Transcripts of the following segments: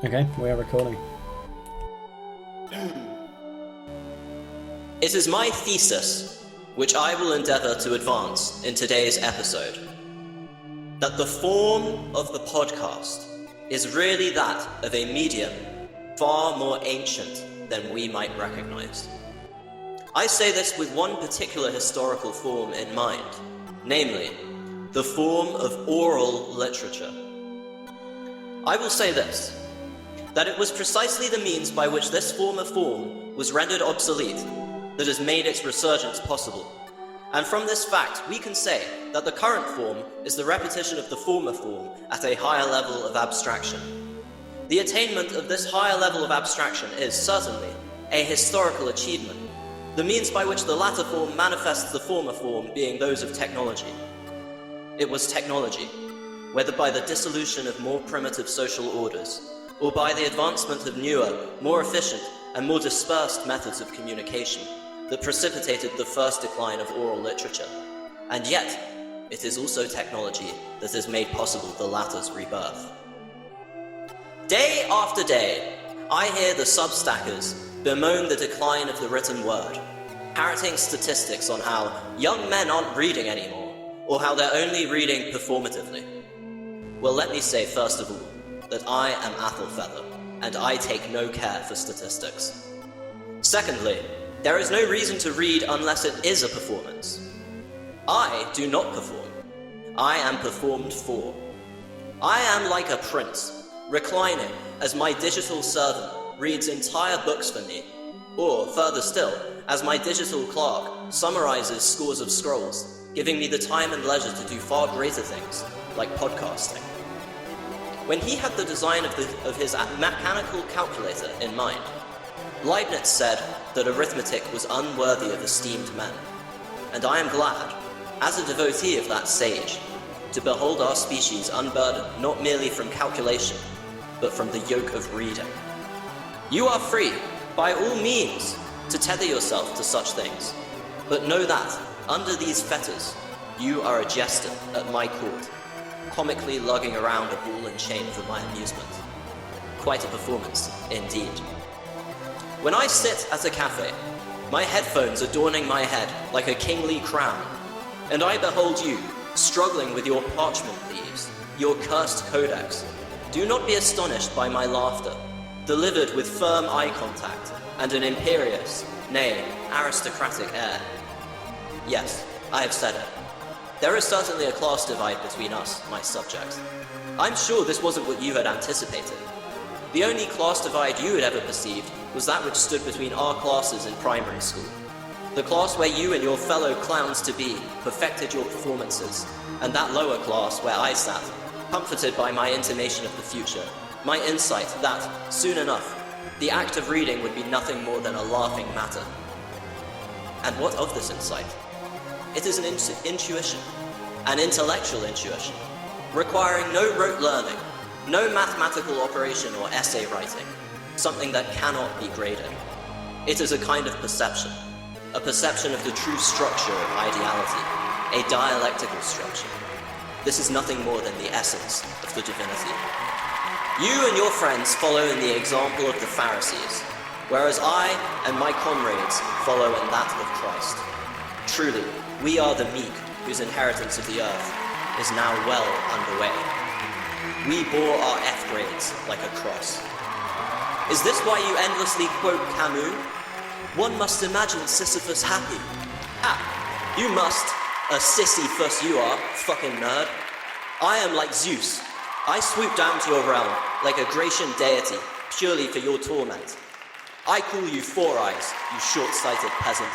Okay, we are recording. It is my thesis, which I will endeavour to advance in today's episode, that the form of the podcast is really that of a medium far more ancient than we might recognise. I say this with one particular historical form in mind, namely, the form of oral literature. I will say this, that it was precisely the means by which this former form was rendered obsolete that has made its resurgence possible. And from this fact, we can say that the current form is the repetition of the former form at a higher level of abstraction. The attainment of this higher level of abstraction is certainly a historical achievement, the means by which the latter form manifests the former form being those of technology. It was technology, whether by the dissolution of more primitive social orders, or by the advancement of newer, more efficient, and more dispersed methods of communication, that precipitated the first decline of oral literature. And yet, it is also technology that has made possible the latter's rebirth. Day after day, I hear the substackers bemoan the decline of the written word, parroting statistics on how young men aren't reading anymore, or how they're only reading performatively. Well, let me say first of all that I am Athelfeather, and I take no care for statistics. Secondly, there is no reason to read unless it is a performance. I do not perform. I am performed for. I am like a prince, reclining as my digital servant reads entire books for me, or further still, as my digital clerk summarizes scores of scrolls, giving me the time and leisure to do far greater things, like podcasting. When he had the design of his mechanical calculator in mind, Leibniz said that arithmetic was unworthy of esteemed men, and I am glad, as a devotee of that sage, to behold our species unburdened not merely from calculation, but from the yoke of reading. You are free, by all means, to tether yourself to such things, but know that, under these fetters, you are a jester at my court, comically lugging around a ball and chain for my amusement. Quite a performance, indeed. When I sit at a cafe, my headphones adorning my head like a kingly crown, and I behold you, struggling with your parchment leaves, your cursed codex, do not be astonished by my laughter, delivered with firm eye contact and an imperious, nay, aristocratic air. Yes, I have said it. There is certainly a class divide between us, my subject. I'm sure this wasn't what you had anticipated. The only class divide you had ever perceived was that which stood between our classes in primary school. The class where you and your fellow clowns-to-be perfected your performances, and that lower class where I sat, comforted by my intimation of the future, my insight that, soon enough, the act of reading would be nothing more than a laughing matter. And what of this insight? It is an intuition, an intellectual intuition, requiring no rote learning, no mathematical operation or essay writing, something that cannot be graded. It is a kind of perception, a perception of the true structure of ideality, a dialectical structure. This is nothing more than the essence of the divinity. You and your friends follow in the example of the Pharisees, whereas I and my comrades follow in that of Christ. Truly, we are the meek whose inheritance of the earth is now well underway. We bore our F grades like a cross. Is this why you endlessly quote Camus? One must imagine Sisyphus happy. Ah, you must. A Sisyphus you are, fucking nerd. I am like Zeus. I swoop down to your realm like a Grecian deity, purely for your torment. I call you Four Eyes, you short-sighted peasant.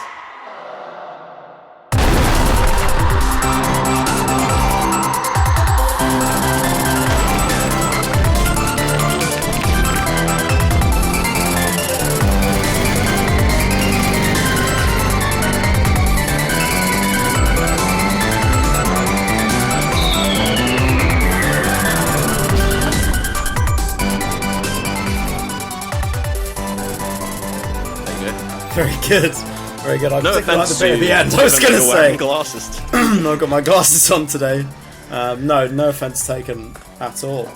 Very good. Very good. I No particularly like offense the bit at the to end. I was going to say. wearing glasses. I've got my glasses on today. No offense taken at all.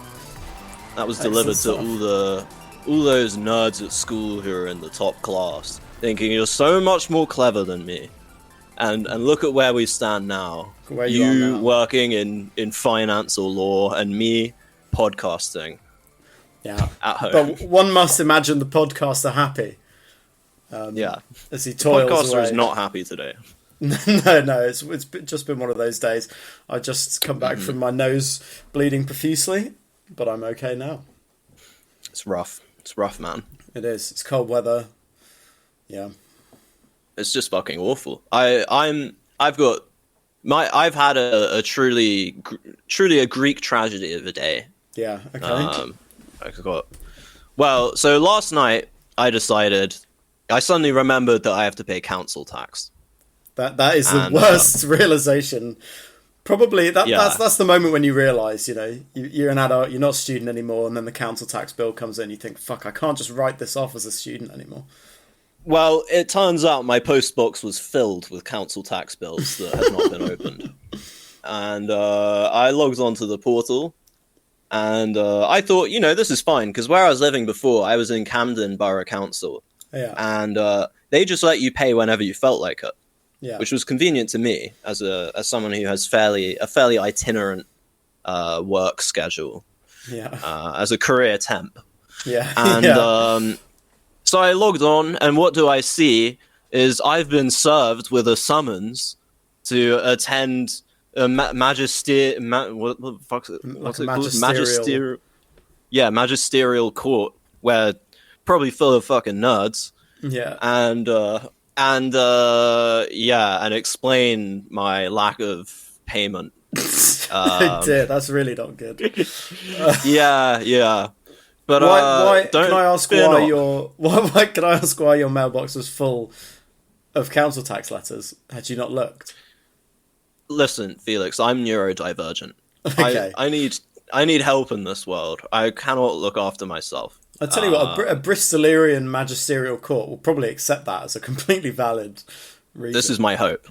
that was Excellent delivered to stuff. all those nerds at school who are in the top class, thinking you're so much more clever than me. And look at where we stand now. Where you are now. Working in finance or law, and me podcasting. Yeah. At home. But one must imagine the podcaster happy. Yeah. As he toils Podcaster away. is not happy today. No, it's just been one of those days. I just come back from my nose bleeding profusely, but I'm okay now. It's rough. It's rough, man. It is. It's cold weather. Yeah. It's just fucking awful. I've had a truly a Greek tragedy of a day. Yeah. Okay. So last night I suddenly remembered that I have to pay council tax. That is the worst realization. Probably Yeah. that's the moment when you realise, you're an adult, you're not a student anymore, and then the council tax bill comes in. You think, "Fuck, I can't just write this off as a student anymore." Well, it turns out my postbox was filled with council tax bills that had not been opened, and I logged onto the portal, and I thought, this is fine because where I was living before, I was in Camden Borough Council, Yeah. and they just let you pay whenever you felt like it. Yeah. Which was convenient to me as someone who has a fairly itinerant work schedule. Yeah. As a career temp. Yeah. And Yeah. so I logged on, and what do I see is I've been served with a summons to attend a what the fuck's it? What's it called? Magisterial court, where probably full of fucking nerds. Yeah. And explain my lack of payment. Dear, that's really not good. Yeah. But why don't can I ask fear why not. your mailbox was full of council tax letters? Had you not looked? Listen, Felix, I'm neurodivergent. Okay. I need help in this world. I cannot look after myself. I'll tell you what, a Bristolian magisterial court will probably accept that as a completely valid reason. This is my hope.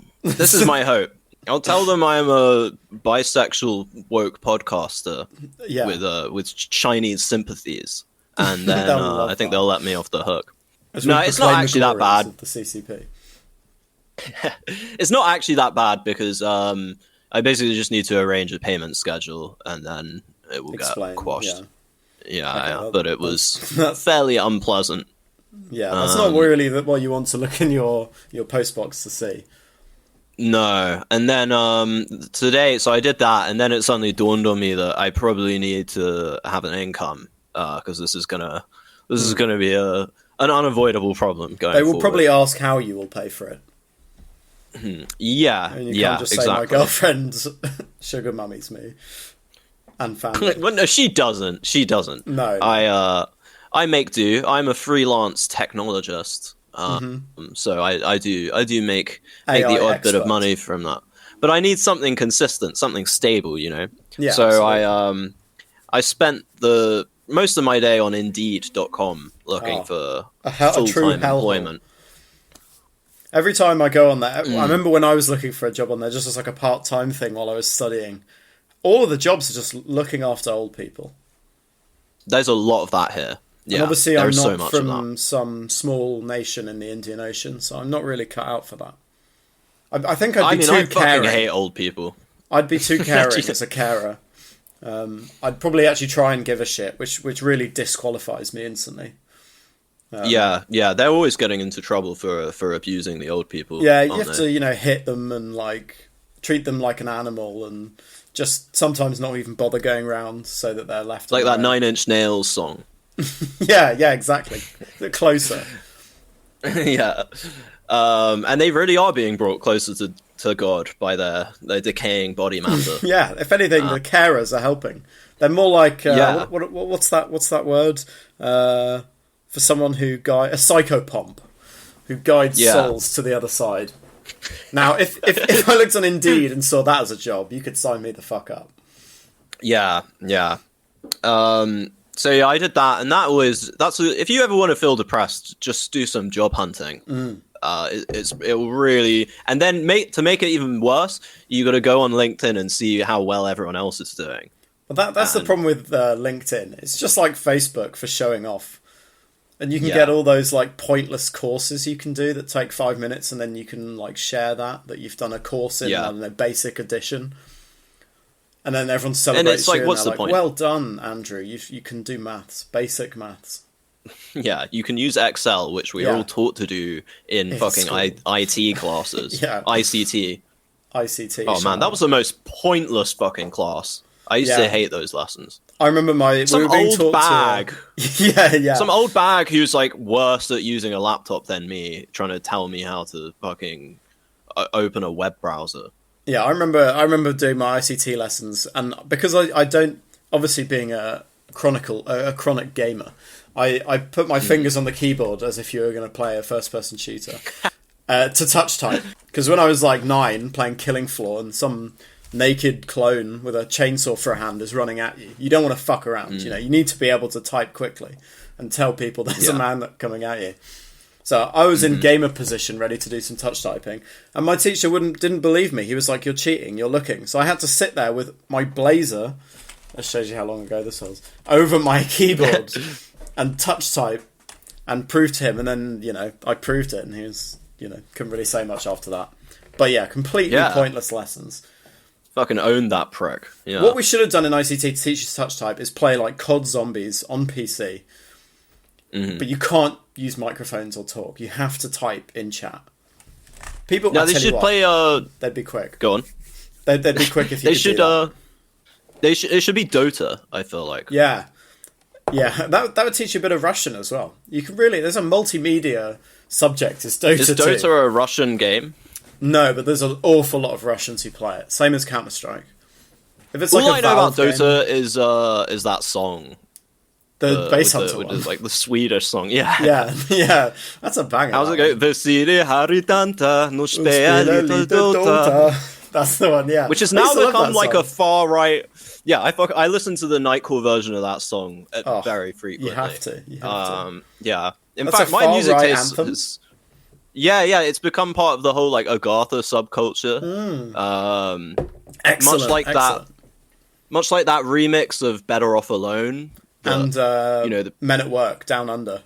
I'll tell them I'm a bisexual woke podcaster with Chinese sympathies, and then I think they'll let me off the hook. No, it's not actually that bad. The CCP. It's not actually that bad because I basically just need to arrange a payment schedule, and then it will get quashed. Yeah, but it was fairly unpleasant. Yeah, that's not really what you want to look in your postbox to see. No, and then today, so I did that, and then it suddenly dawned on me that I probably need to have an income because this is gonna be an unavoidable problem going forward. They will probably ask how you will pay for it. Yeah, and you can't just say my girlfriend sugar mummies me and family. Well, no, she doesn't. No. I make do. I'm a freelance technologist. So I do make the odd bit of money from that, but I need something consistent, something stable, Yeah. So absolutely. I spent the most of my day on Indeed.com looking for full-time employment. Every time I go on there, I remember when I was looking for a job on there, just as like a part-time thing while I was studying. All of the jobs are just looking after old people. There's a lot of that here. Yeah, and obviously, I'm so not from some small nation in the Indian Ocean, so I'm not really cut out for that. I think I'd be too I caring. fucking hate old people. I'd be too caring as a carer. I'd probably actually try and give a shit, which really disqualifies me instantly. Yeah, they're always getting into trouble for abusing the old people. Yeah, you have to, hit them and treat them like an animal, and just sometimes not even bother going round so that they're left. Like that 9 Inch Nails song. yeah, exactly. Closer. Yeah. And they really are being brought closer to God by their decaying body matter. Yeah, if anything, the carers are helping. They're more like what's that word for someone a psychopomp who guides souls to the other side. Now, if I looked on Indeed and saw that as a job, you could sign me the fuck up. Yeah. So yeah, I did that, and if you ever want to feel depressed, just do some job hunting. It will really, and then to make it even worse, you got to go on LinkedIn and see how well everyone else is doing. Well, that's the problem with LinkedIn. It's just like Facebook for showing off. And you can get all those like pointless courses you can do that take 5 minutes, and then you can like share that you've done a course in, I don't know, basic edition. And then everyone celebrates and it's like, you, what's and the point? Well done, Andrew. You can do maths, basic maths. Yeah, you can use Excel, which we're all taught to do in fucking IT classes. ICT. ICT. Oh man, that was the most pointless fucking class. I used to hate those lessons. I remember some old bag. Some old bag who's like worse at using a laptop than me, trying to tell me how to fucking open a web browser. Yeah, I remember doing my ICT lessons, and because I don't, obviously being a chronic gamer, I put my fingers on the keyboard as if you were going to play a first-person shooter to touch type. Because when I was like 9, playing Killing Floor, and some naked clone with a chainsaw for a hand is running at you, you don't want to fuck around. You know, you need to be able to type quickly and tell people there's a man coming at you. So I was in gamer position, ready to do some touch typing, and my teacher didn't believe me. He was like, "You're cheating. You're looking." So I had to sit there with my blazer. That shows you how long ago this was. Over my keyboard and touch type, and prove to him. And then I proved it, and he was couldn't really say much after that. But yeah, completely pointless lessons. Fucking own that prick. Yeah. What we should have done in ICT to teach us touch type is play like COD Zombies on PC. But you can't use microphones or talk. You have to type in chat. People. Now they should play. They'd be quick. Go on. They'd be quick if you. It should be Dota. I feel like. Yeah. That would teach you a bit of Russian as well. You can really. There's a multimedia subject. It's Dota. Is Dota a Russian game? No, but there's an awful lot of Russians who play it. Same as Counter-Strike. If it's all like I know about game, Dota is that song. The Bass Hunter one. Like the Swedish song, yeah. Yeah, that's a banger. How's it go? Vesiri haritanta, no spela Dota. That's the one, yeah. Which has now become like a far right. Yeah, I listen to the Nightcore version of that song very frequently. You have to. Yeah. In That's fact, my music taste is. Yeah, it's become part of the whole like Agartha subculture. Excellent. Much like that remix of Better Off Alone. The Men at Work, Down Under.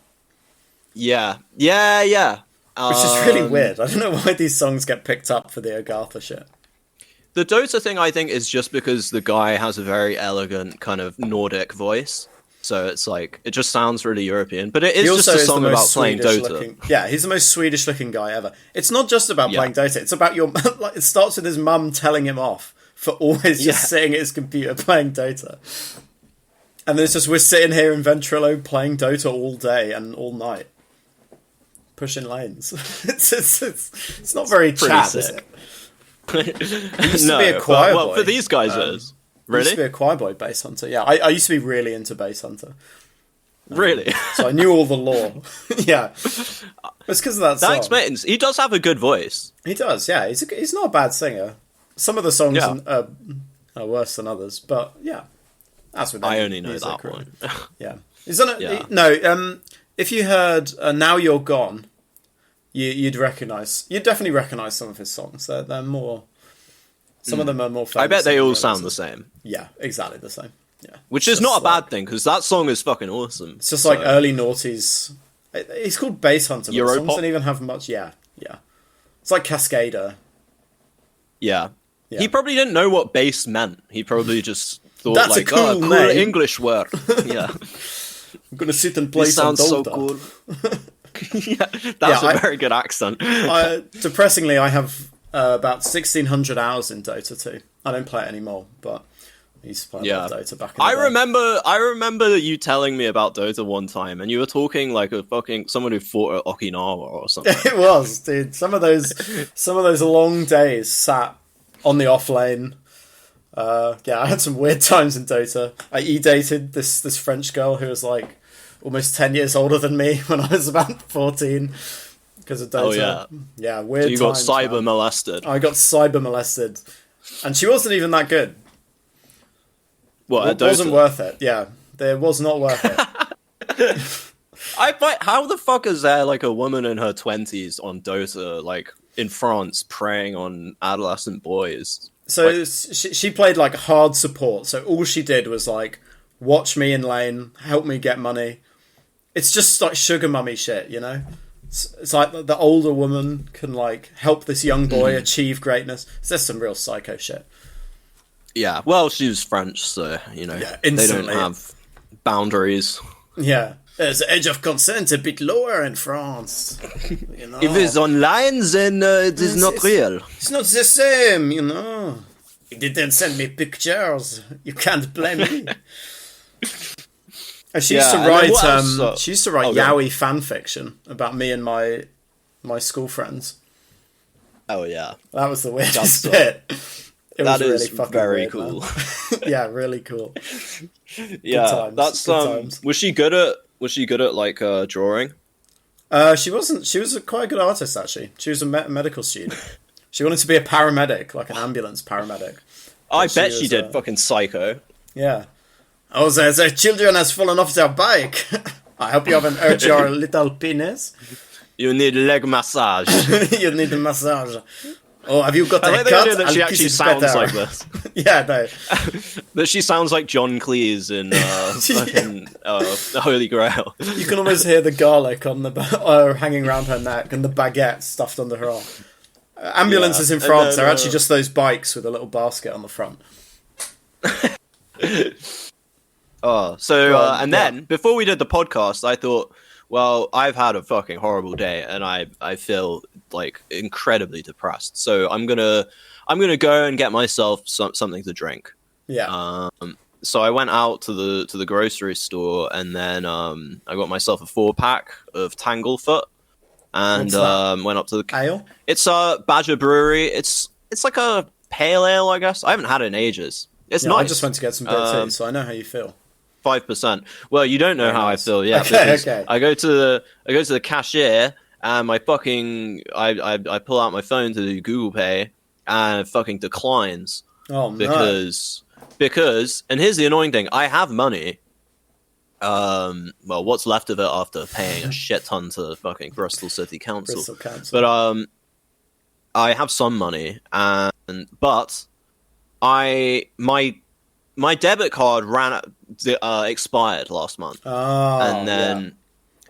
Yeah. Which is really weird. I don't know why these songs get picked up for the Agartha shit. The Dota thing, I think, is just because the guy has a very elegant kind of Nordic voice. So it's like, it just sounds really European. But it is just a song about playing Dota. Yeah, he's the most Swedish-looking guy ever. It's not just about playing Dota. It's about it starts with his mum telling him off for always just sitting at his computer playing Dota. And then it's just, we're sitting here in Ventrilo playing Dota all day and all night. Pushing lanes. It's not very chat, is it? He used to be a choir boy. For these guys it is. Really? I used to be a choir boy, Bass Hunter. Yeah, I used to be really into Bass Hunter. Really? So I knew all the lore. Yeah. It's because of that song. That explains. He does have a good voice. He does, yeah. He's not a bad singer. Some of the songs are worse than others, but yeah. That's what I only know that really. one. Yeah. If you heard Now You're Gone, you'd definitely recognise some of his songs. They're more... Some of them are more famous. I bet they all sound the same. Yeah, exactly the same. Yeah, which is not a bad thing, because that song is fucking awesome. It's just like early noughties. It's called Bass Hunter, but the songs don't even have much. Yeah. It's like Cascader. Yeah. He probably didn't know what bass meant. He probably just thought that's like, a cool English word. Yeah. I'm gonna sit and play some Dota. So cool. That's a very good accent. Depressingly, I have about 1,600 hours in Dota 2. I don't play it anymore, but I used to play a lot of Dota back in the day. I remember you telling me about Dota one time, and you were talking like someone who fought at Okinawa or something. It was, dude. Some of those long days sat on the off lane. I had some weird times in Dota. I dated this French girl who was like almost 10 years older than me when I was about 14. Because of Dota. Oh, yeah, weird. So you got cyber molested. I got cyber molested, and she wasn't even that good. It wasn't worth it. Yeah, it was not worth it. How the fuck is there like a woman in her 20s on Dota, like in France, preying on adolescent boys? So she played like hard support. So all she did was like watch me in lane, help me get money. It's just like sugar mummy shit, you know? It's like the older woman can like help this young boy achieve greatness. So there's some real psycho shit. Yeah, well, she was French, so, you know, they don't have boundaries. Yeah. There's the age of consent a bit lower in France. You know? If it's online, then it is not real. It's not the same, you know. You didn't send me pictures. You can't blame me. She used to write. She used to write yaoi fan fiction about me and my school friends. Oh yeah, that was the weirdest bit. It was really fucking very weird, cool. Yeah, really cool. Yeah, that's Was she good at like drawing? She wasn't. She was quite a good artist actually. She was a medical student. She wanted to be a paramedic, like an ambulance paramedic. I bet she did. Fucking psycho. Yeah. Oh, the children has fallen off their bike. I hope you haven't hurt your little penis. You need leg massage. You need a massage. Oh, have you got a cut? That she actually sounds like this. Yeah, no. That she sounds like John Cleese in Holy Grail. You can almost hear the garlic on the hanging around her neck and the baguette stuffed under her arm. Ambulances in France are actually just those bikes with a little basket on the front. Then before we did the podcast, I thought, well, I've had a fucking horrible day, and I feel like incredibly depressed. So I'm gonna go and get myself something to drink. Yeah. So I went out to the grocery store, and then I got myself a 4-pack of Tanglefoot, and went up to the ale. It's Badger Brewery. It's like a pale ale, I guess. I haven't had it in ages. It's nice. I just went to get some beer too, so I know how you feel. 5%. Well, you don't know how I feel yet. Okay. I go to the cashier, and my fucking I pull out my phone to do Google Pay, and it fucking declines. Oh, because and here's the annoying thing: I have money. Well, what's left of it after paying a shit ton to fucking Bristol City Council. But I have some money, but my debit card expired last month. And then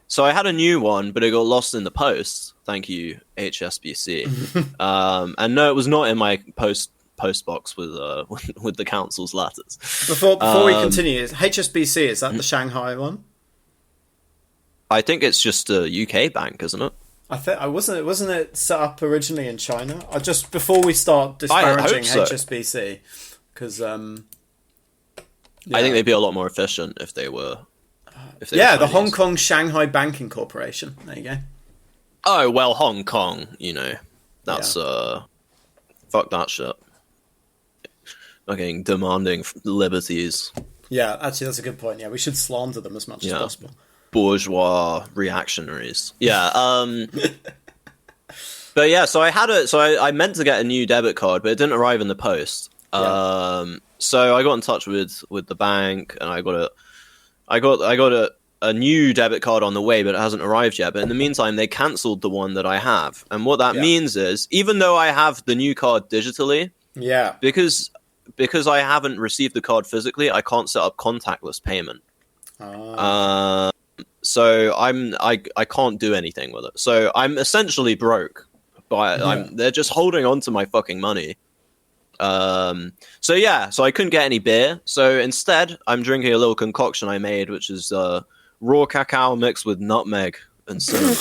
so I had a new one, but it got lost in the post. Thank you, HSBC. And no, it was not in my post box with the council's letters. Before we continue, HSBC, is that the Shanghai one? I think it's just a UK bank, isn't it? Wasn't it set up originally in China? Just before we start disparaging HSBC, because I think they'd be a lot more efficient if they were. The Hong Kong Shanghai Banking Corporation. There you go. Oh well, Hong Kong. You know, that's fuck that shit. Fucking demanding liberties. Yeah, actually, that's a good point. Yeah, we should slander them as much as possible. Bourgeois reactionaries. Yeah. But yeah, so I meant to get a new debit card, but it didn't arrive in the post. So I got in touch with the bank, and I got a new debit card on the way, but it hasn't arrived yet. But in the meantime, they cancelled the one that I have, and what that means is, even though I have the new card digitally, because I haven't received the card physically, I can't set up contactless payment. So I can't do anything with it. So I'm essentially broke. But they're just holding on to my fucking money. So I couldn't get any beer. So instead, I'm drinking a little concoction I made, which is raw cacao mixed with nutmeg and cinnamon,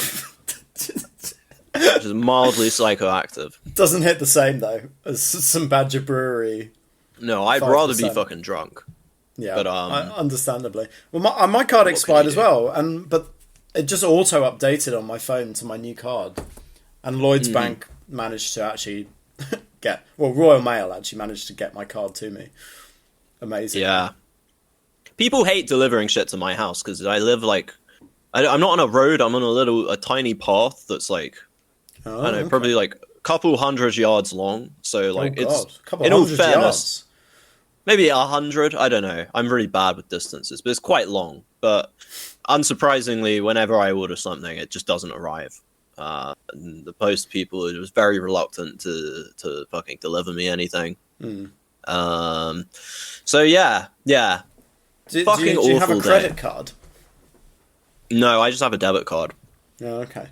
which is mildly psychoactive. Doesn't hit the same though as some Badger Brewery. No, I'd rather be fucking drunk. Yeah, but understandably. Well, my card expired as well, but it just auto updated on my phone to my new card, and Lloyds Bank managed to actually Royal Mail actually managed to get my card to me. Amazing. Yeah. People hate delivering shit to my house because I live I'm not on a road. I'm on a tiny path that's like probably like a couple 100 yards long. So it's in all fairness. Yards. Maybe 100, I don't know. I'm really bad with distances, but it's quite long. But unsurprisingly, whenever I order something, it just doesn't arrive. And the post people are just very reluctant to fucking deliver me anything. So yeah. Do you have a credit card? No, I just have a debit card. Oh, okay.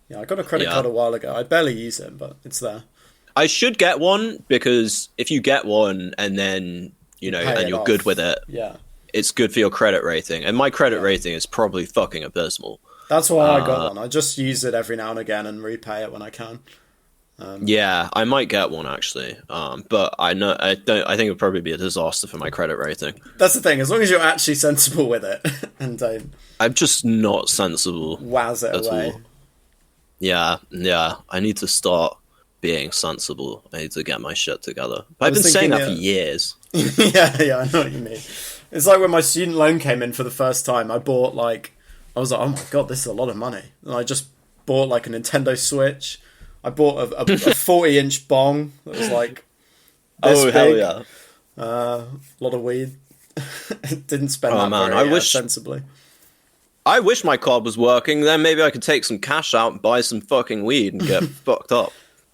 Yeah, I got a credit card a while ago. I barely use it, but it's there. I should get one, because if you get one and then, and you're good with it, it's good for your credit rating. And my credit rating is probably fucking abysmal. That's why I got one. I just use it every now and again and repay it when I can. Yeah, I might get one actually. But I think it would probably be a disaster for my credit rating. That's the thing. As long as you're actually sensible with it and don't. I'm just not sensible. Waz it away. All. Yeah. I need to start being sensible. I need to get my shit together. But I've been saying that for years. yeah, I know what you mean. It's like when my student loan came in for the first time, I was like, oh my god, this is a lot of money. And I just bought like a Nintendo Switch. I bought a 40-inch bong that was like this big. Hell yeah. A lot of weed. Didn't spend that very sensibly. I wish my card was working. Then maybe I could take some cash out and buy some fucking weed and get fucked up.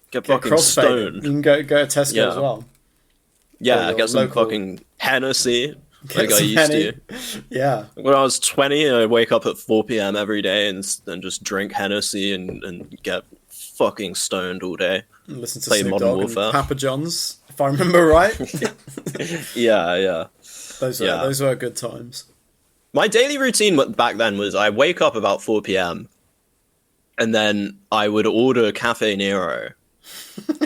Get fucking stoned. You can go to Tesco as well. Yeah, get some fucking Hennessy. Like I used to. Yeah. When I was 20, I'd wake up at 4 p.m. every day and just drink Hennessy and get fucking stoned all day. And listen to Snoop Dogg and Papa John's, if I remember right. Yeah. Those were good times. My daily routine back then was I wake up about 4 p.m. and then I would order Cafe Nero.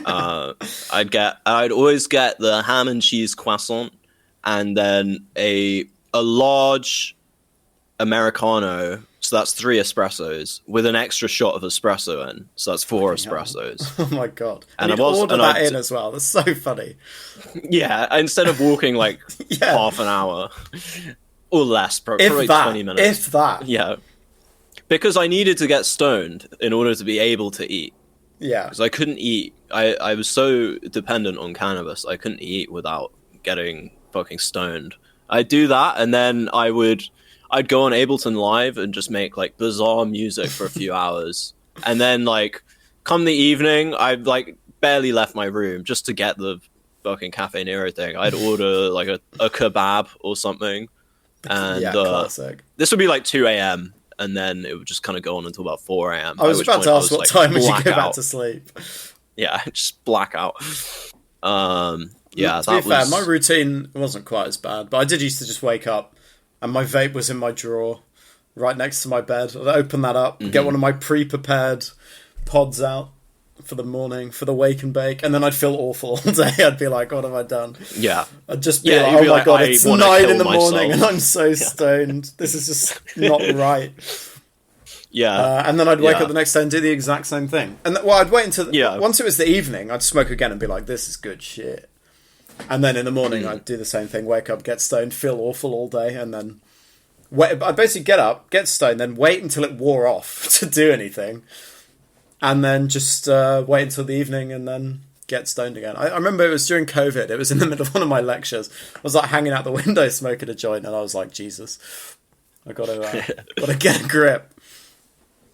I'd always get the ham and cheese croissant and then a large Americano. So that's 3 espressos with an extra shot of espresso in. So that's 4 espressos. Oh my god! And I'd order that in as well. That's so funny. Yeah, instead of walking like half an hour or less, probably 20 minutes. If that. Yeah, because I needed to get stoned in order to be able to eat. Yeah, because I couldn't eat. I was so dependent on cannabis. I couldn't eat without getting fucking stoned. I'd do that, and then I'd go on Ableton Live and just make like bizarre music for a few hours. And then like come the evening, I'd like barely left my room just to get the fucking Cafe Nero thing. I'd order like a kebab or something. And classic. This would be like 2 a.m. and then it would just kind of go on until about 4 a.m. I was about to ask what time would you go back to sleep? Yeah, just black out. To be fair, my routine wasn't quite as bad, but I did used to just wake up and my vape was in my drawer right next to my bed. I'd open that up, get one of my pre-prepared pods out for the morning, for the wake and bake, and then I'd feel awful all day. I'd be like, what have I done? Yeah. I'd just be like, oh my god, it's 9 in the morning and I'm so stoned. This is just not right. Yeah. And then I'd wake up the next day and do the exact same thing. And I'd wait until once it was the evening, I'd smoke again and be like, this is good shit. And then in the morning, I'd do the same thing, wake up, get stoned, feel awful all day, and then I'd basically get up, get stoned, then wait until it wore off to do anything, and then just wait until the evening and then get stoned again. I remember it was during COVID, it was in the middle of one of my lectures, I was like hanging out the window smoking a joint, and I was like, Jesus, I gotta get a grip.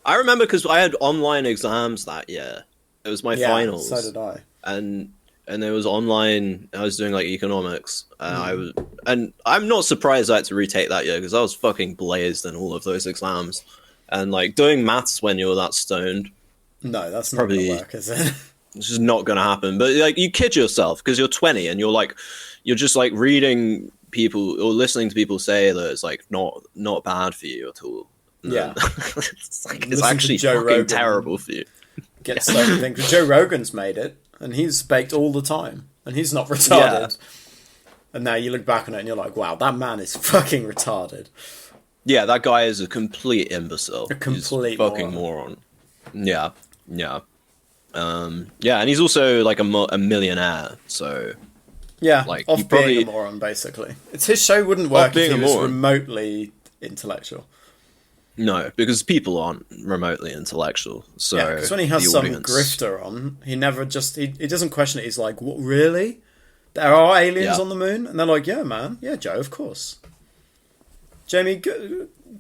I remember because I had online exams that year. It was my finals. So did I. And it was online. I was doing like economics. And I'm not surprised I had to retake that year because I was fucking blazed in all of those exams. And like doing maths when you're that stoned. No, that's not going to work, is it? It's just not going to happen. But like you kid yourself because you're 20 and you're just like reading people or listening to people say that it's like not bad for you at all. Yeah, it's actually fucking terrible for you. Get stoned and think Joe Rogan's made it. And he's baked all the time. And he's not retarded. Yeah. And now you look back on it and you're like, wow, that man is fucking retarded. Yeah, that guy is a complete imbecile. A complete fucking moron. Yeah. And he's also like a millionaire, so... Yeah, like, off being a moron, basically. His show wouldn't work if he was remotely intellectual. No, because people aren't remotely intellectual. So yeah, because when he has some grifter on, he never just... He doesn't question it. He's like, what, really? There are aliens on the moon? And they're like, yeah, man. Yeah, Joe, of course. Jamie,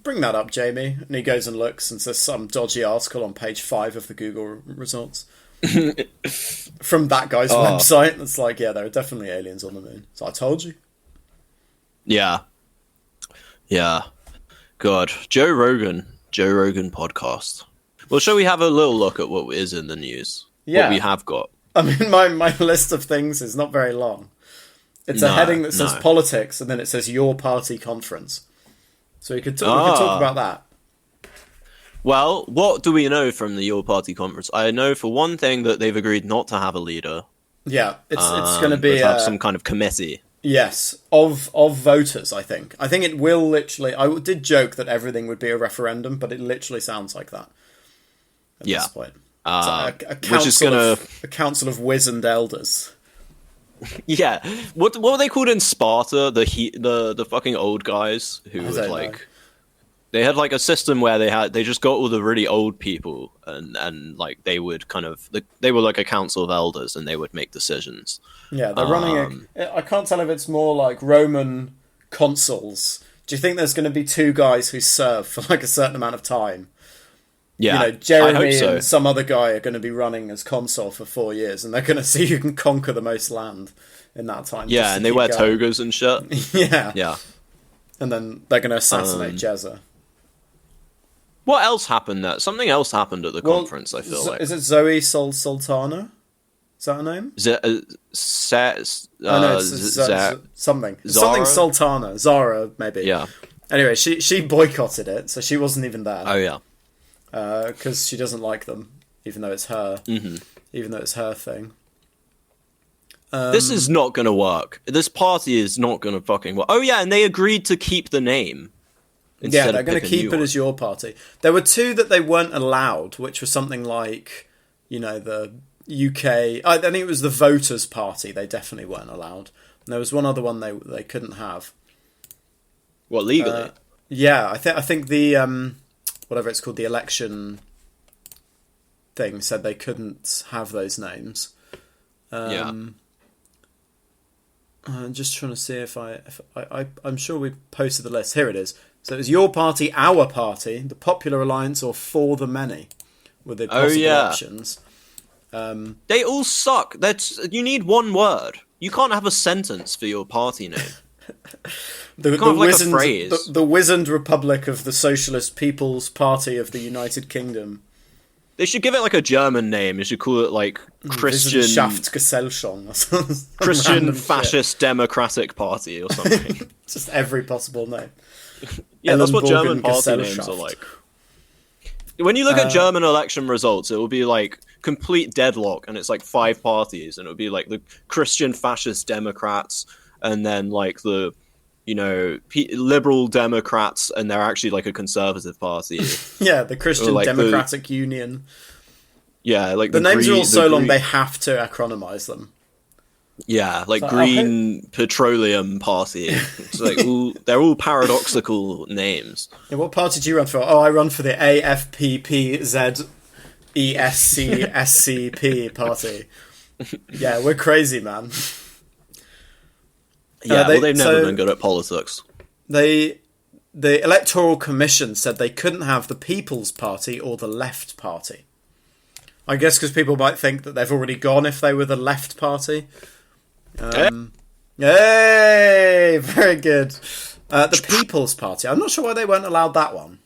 bring that up, Jamie. And he goes and looks and says some dodgy article on page 5 of the Google results. From that guy's website. It's like, yeah, there are definitely aliens on the moon. So I told you. Yeah. God, Joe Rogan podcast. Well, shall we have a little look at what is in the news? Yeah. What we have got. I mean, my list of things is not very long. It's a heading that says politics, and then it says your party conference. So we could talk about that. Well, what do we know from the Your Party conference? I know for one thing that they've agreed not to have a leader. Yeah, it's going to be have some kind of committee. Yes, of voters. I think it will literally. I did joke that everything would be a referendum, but it literally sounds like that. At this point, a council of wizened elders. Yeah, what were they called in Sparta? The fucking old guys who would like. Know. They had like a system where they just got all the really old people and like they would they were like a council of elders and they would make decisions. Yeah, they're running I can't tell if it's more like Roman consuls. Do you think there's going to be two guys who serve for like a certain amount of time? Yeah, Jeremy and some other guy are going to be running as consul for 4 years and they're going to see who can conquer the most land in that time. Yeah, and they wear togas and shit. Yeah. And then they're going to assassinate Jezza. What else happened there? Something else happened at the conference, I feel like. Is it Zoe Sultana? Is that her name? Something. Zara? Something Sultana. Zara, maybe. Yeah. Anyway, she boycotted it, so she wasn't even there. Oh, yeah. Because she doesn't like them, even though it's her. Mm-hmm. Even though it's her thing. This is not going to work. This party is not going to fucking work. Oh, yeah, and they agreed to keep the name. Yeah, they're going to keep it as your party. There were two that they weren't allowed, which was something like, the UK... I think it was the Voters' Party. They definitely weren't allowed. And there was one other one they couldn't have. What, legally? Yeah, I think the... whatever it's called, the election thing said they couldn't have those names. I'm just trying to see if I'm sure we posted the list. Here it is. So it was your party, our party, the Popular Alliance, or For the Many were the possible options. They all suck. You need one word. You can't have a sentence for your party name. The wizened Republic of the Socialist People's Party of the United Kingdom. They should give it like a German name. They should call it like Christian Gesellschaft or something. Christian Fascist Democratic Party or something. Just every possible name. Yeah, that's what German party names are like. When you look at German election results, it will be like complete deadlock, and it's like 5 parties, and it will be like the Christian Fascist Democrats, and then like the Liberal Democrats, and they're actually like a conservative party. Yeah, the Christian Democratic Union. Yeah, like the names are all so long they have to acronymize them. Yeah, like Green Petroleum Party. It's like they're all paradoxical names. Yeah, what party do you run for? Oh, I run for the AFPPZESCSCP party. Yeah, we're crazy, man. Yeah, they've never been good at politics. The Electoral Commission said they couldn't have the People's Party or the Left Party. I guess because people might think that they've already gone if they were the Left Party. Hey, very good. The People's Party. I'm not sure why they weren't allowed that one.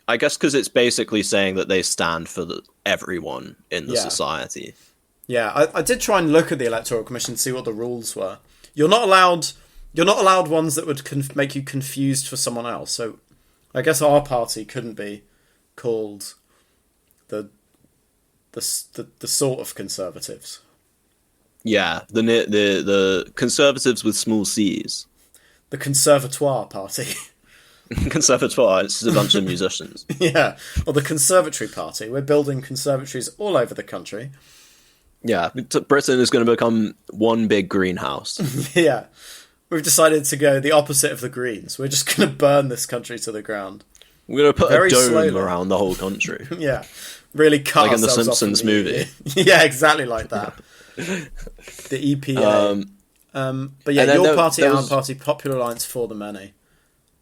I guess because it's basically saying that they stand for everyone in the society. Yeah, I did try and look at the Electoral Commission to see what the rules were. You're not allowed ones that would make you confused for someone else. So I guess our party couldn't be called the sort of conservatives. Yeah, the conservatives with small C's. The Conservatoire Party. Conservatoire, it's a bunch of musicians. Yeah, or the Conservatory Party. We're building conservatories all over the country. Yeah, Britain is going to become one big greenhouse. Yeah, we've decided to go the opposite of the Greens. We're just going to burn this country to the ground. We're going to put a dome around the whole country. Yeah, really cut like in the ourselves Simpsons off movie. Yeah, exactly like that. The EPA. But yeah, your party, our party, Popular Alliance for the Many.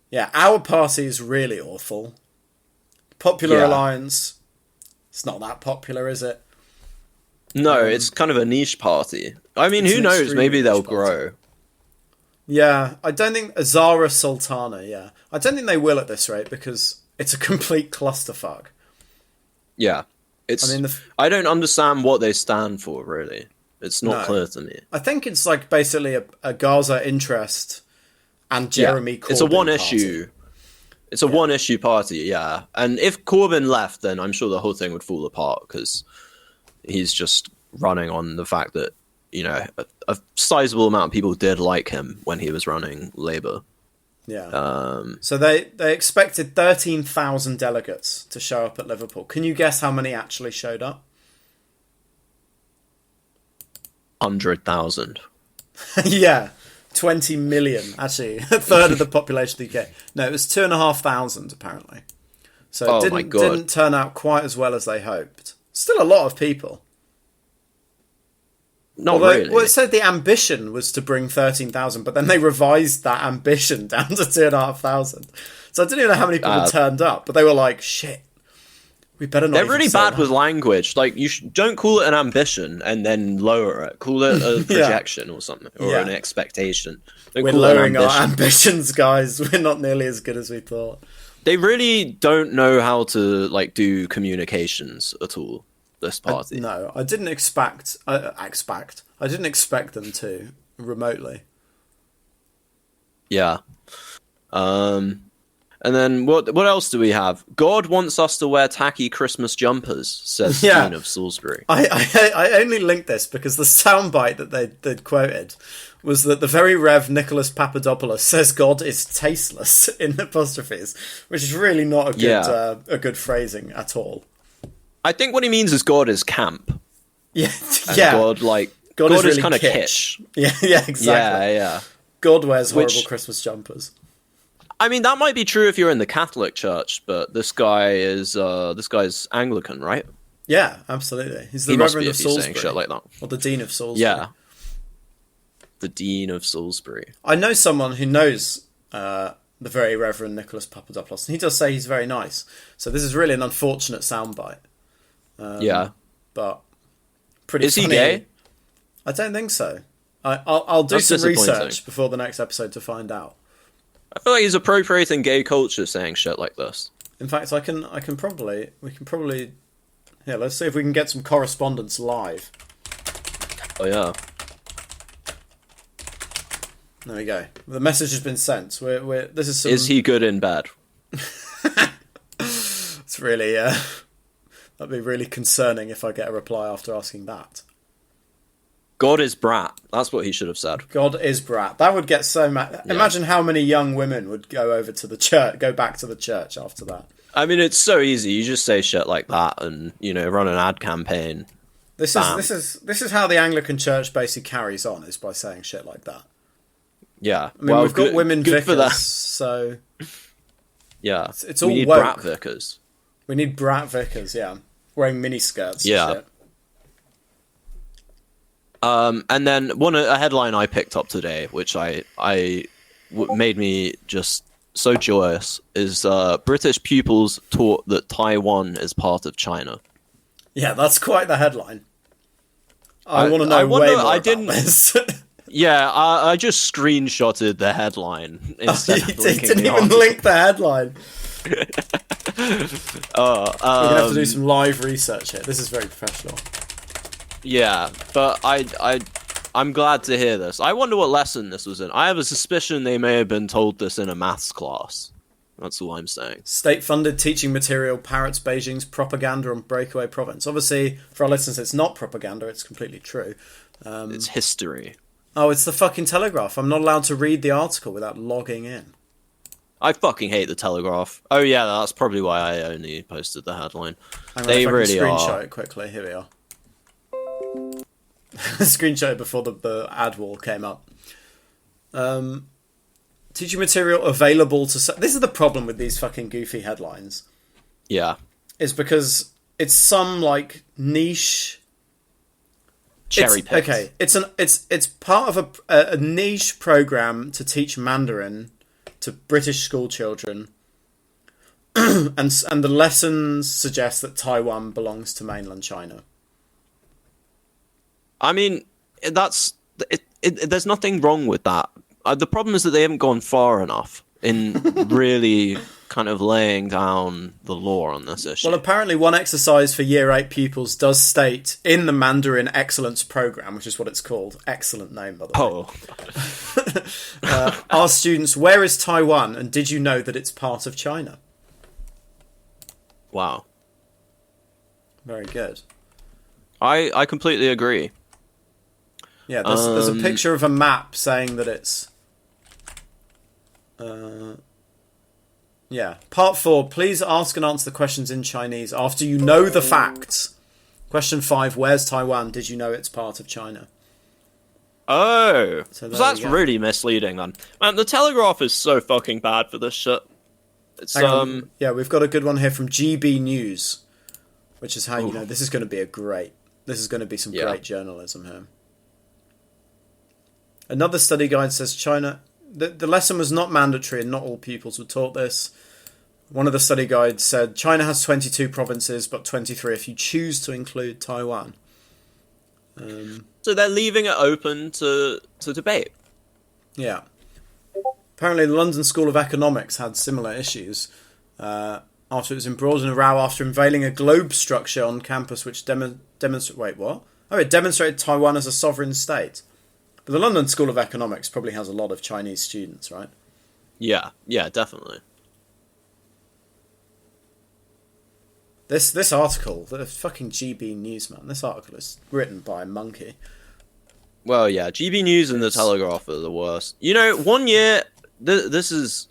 Yeah, our party is really awful. Popular Alliance, it's not that popular, is it? No, it's kind of a niche party. I mean, who knows? Maybe they'll grow. Yeah, I don't think Azara Sultana. Yeah, I don't think they will at this rate because it's a complete clusterfuck. Yeah, it's. I mean, I don't understand what they stand for. Really, it's not clear to me. I think it's like basically a Gaza interest and Jeremy Corbyn. It's a one issue. It's a one issue party. Yeah, and if Corbyn left, then I'm sure the whole thing would fall apart because he's just running on the fact that, you know, a sizable amount of people did like him when he was running Labour. Yeah. So they expected 13,000 delegates to show up at Liverpool. Can you guess how many actually showed up? 100,000. Yeah. 20 million. Actually, a third of the population of the UK. No, it was 2,500 apparently. So it didn't turn out quite as well as they hoped. Still a lot of people. Really. Well, it said the ambition was to bring 13,000, but then they revised that ambition down to 2,500. So I didn't even know how many people turned up, but they were like, shit, we better not. They're really bad with language. Like, don't call it an ambition and then lower it. Call it a projection or something, or an expectation. We're lowering our ambitions, guys. We're not nearly as good as we thought. They really don't know how to do communications at all. This party. I didn't expect. I didn't expect them to remotely. Yeah. And then what else do we have? God wants us to wear tacky Christmas jumpers, says Dean of Salisbury. I only linked this because the soundbite that they'd quoted was that the very Rev Nicholas Papadopoulos says God is tasteless in apostrophes, which is really not a good phrasing at all. I think what he means is God is camp. Yeah, and God is really kind of kitsch. Yeah, exactly. Yeah. God wears horrible Christmas jumpers. I mean, that might be true if you're in the Catholic Church, but this guy's Anglican, right? Yeah, absolutely. He's the Reverend of Salisbury. Saying shit like that. Or the Dean of Salisbury. Yeah. The Dean of Salisbury. I know someone who knows the very Reverend Nicholas Papadopoulos, and he does say he's very nice. So this is really an unfortunate soundbite. But pretty Is funny. he gay? I don't think so. I'll do some research before the next episode to find out. I feel like he's appropriating gay culture saying shit like this. In fact, we can probably let's see if we can get some correspondence live. Oh yeah. There we go. The message has been sent. This is some... Is he good in bed? It's really that'd be really concerning if I get a reply after asking that. God is brat. That's what he should have said. God is brat. That would get so mad. Yeah. Imagine how many young women would go over to the church, go back to the church after that. I mean, it's so easy. You just say shit like that, and run an ad campaign. This is how the Anglican Church basically carries on, is by saying shit like that. Yeah, I mean, we've got women vicars, so yeah, it's all we need woke. brat vicars. We need brat vicars, wearing miniskirts. Yeah. And shit. And then a headline I picked up today, which made me just so joyous, is British pupils taught that Taiwan is part of China. Yeah, that's quite the headline. I want to know way more about this. Yeah, I just screenshotted the headline instead of linking didn't even link the headline. We're gonna have to do some live research here. This is very professional. Yeah, but I'm glad to hear this. I wonder what lesson this was in. I have a suspicion they may have been told this in a maths class. That's all I'm saying. State-funded teaching material parrots Beijing's propaganda on breakaway province. Obviously, for our listeners, it's not propaganda. It's completely true. It's history. Oh, it's the fucking Telegraph. I'm not allowed to read the article without logging in. I fucking hate the Telegraph. Oh yeah, that's probably why I only posted the headline. They really are. Screenshot it quickly. Here we are. Screenshot it before the ad wall came up. Teaching material available to... This is the problem with these fucking goofy headlines. Yeah. Is because it's some, niche... Cherry picked. Okay, it's part of a niche program to teach Mandarin to British school children, and the lessons suggest that Taiwan belongs to mainland China. I mean, there's nothing wrong with that. The problem is that they haven't gone far enough in really kind of laying down the law on this issue. Well, apparently one exercise for Year 8 pupils does state in the Mandarin Excellence Program, which is what it's called. Excellent name, by the way. Ask students, where is Taiwan, and did you know that it's part of China? Wow. Very good. I completely agree. Yeah, there's a picture of a map saying that it's... Yeah. Part 4. Please ask and answer the questions in Chinese after you know the facts. Question 5. Where's Taiwan? Did you know it's part of China? Oh. So that's really misleading, then. Man, the Telegraph is so fucking bad for this shit. It's, Yeah, we've got a good one here from GB News, which is how you know this is going to be some great journalism here. Another study guide says China... The lesson was not mandatory and not all pupils were taught this. One of the study guides said, China has 22 provinces, but 23 if you choose to include Taiwan. So they're leaving it open to debate. Yeah. Apparently the London School of Economics had similar issues after it was embroiled in a row after unveiling a globe structure on campus which demonstrated... Wait, what? Oh, it demonstrated Taiwan as a sovereign state. But the London School of Economics probably has a lot of Chinese students, right? Yeah, definitely. This article, the fucking GB News, man, this article is written by a monkey. Well, yeah, GB News and the Telegraph are the worst. You know, one year, this is...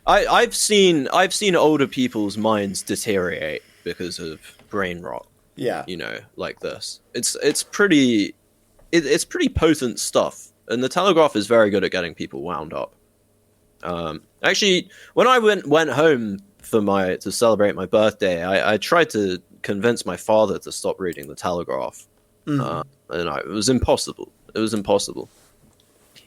I've seen older people's minds deteriorate because of brain rot. Yeah. You know, like this. It's pretty potent stuff, and the Telegraph is very good at getting people wound up. Actually, when I went home to celebrate my birthday, I tried to convince my father to stop reading the Telegraph, and it was impossible. It was impossible.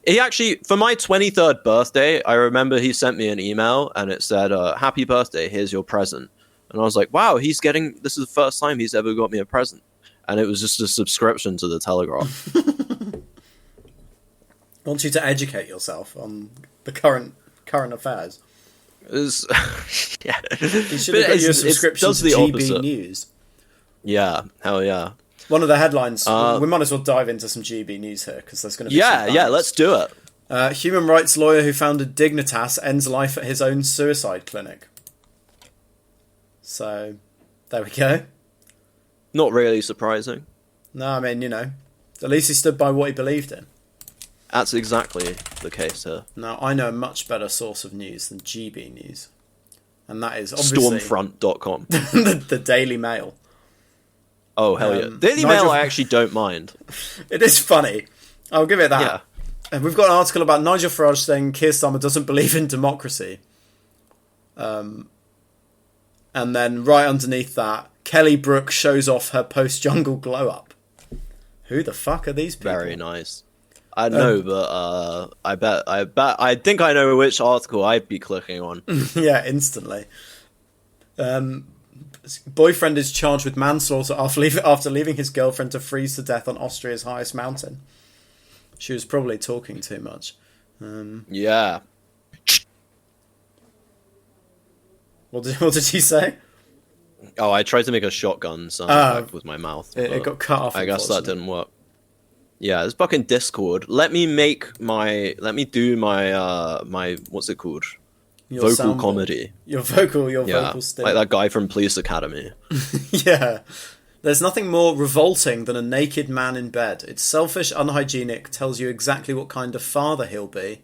He actually, for my 23rd birthday, I remember he sent me an email, and it said, "Happy birthday, here's your present." And I was like, "Wow, this is the first time he's ever got me a present." And it was just a subscription to the Telegraph. I want you to educate yourself on the current affairs. Yeah. You should have got your subscription to GB News. Yeah, hell yeah. One of the headlines, we might as well dive into some GB News here, because there's going to be some Yeah, let's do it. Human rights lawyer who founded Dignitas ends life at his own suicide clinic. So, there we go. Not really surprising. No, I mean, you know, at least he stood by what he believed in. That's exactly the case here. Now, I know a much better source of news than GB News. And that is obviously... Stormfront.com. the Daily Mail. Oh, hell yeah. Daily Mail I actually don't mind. It is funny. I'll give it that. Yeah. And we've got an article about Nigel Farage saying Keir Starmer doesn't believe in democracy. And then right underneath that, Kelly Brook shows off her post-jungle glow-up. Who the fuck are these people? Very nice. I know, but I think I know which article I'd be clicking on. Yeah, instantly. Boyfriend is charged with manslaughter after leaving his girlfriend to freeze to death on Austria's highest mountain. She was probably talking too much. Yeah. What did you say? Oh, I tried to make a shotgun sound with my mouth. It got cut off. I guess that didn't work. Yeah, it's fucking Discord. Let me do my what's it called? Your vocal comedy. Your vocal stick. Like that guy from Police Academy. Yeah. There's nothing more revolting than a naked man in bed. It's selfish, unhygienic, tells you exactly what kind of father he'll be.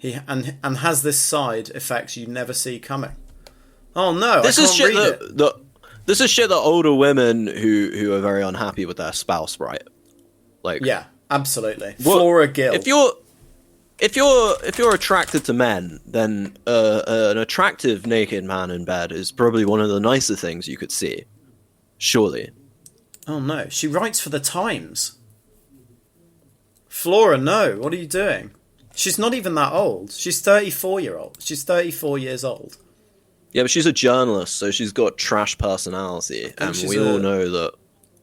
And has this side effect you never see coming. Oh no, this is shit this is shit that older women who are very unhappy with their spouse, right? Like, yeah, absolutely. Flora Gill. If you're attracted to men, then an attractive naked man in bed is probably one of the nicer things you could see. Surely. Oh no, she writes for the Times. Flora, no, what are you doing? She's not even that old. She's 34 years old. Yeah, but she's a journalist, so she's got trash personality, and we all know that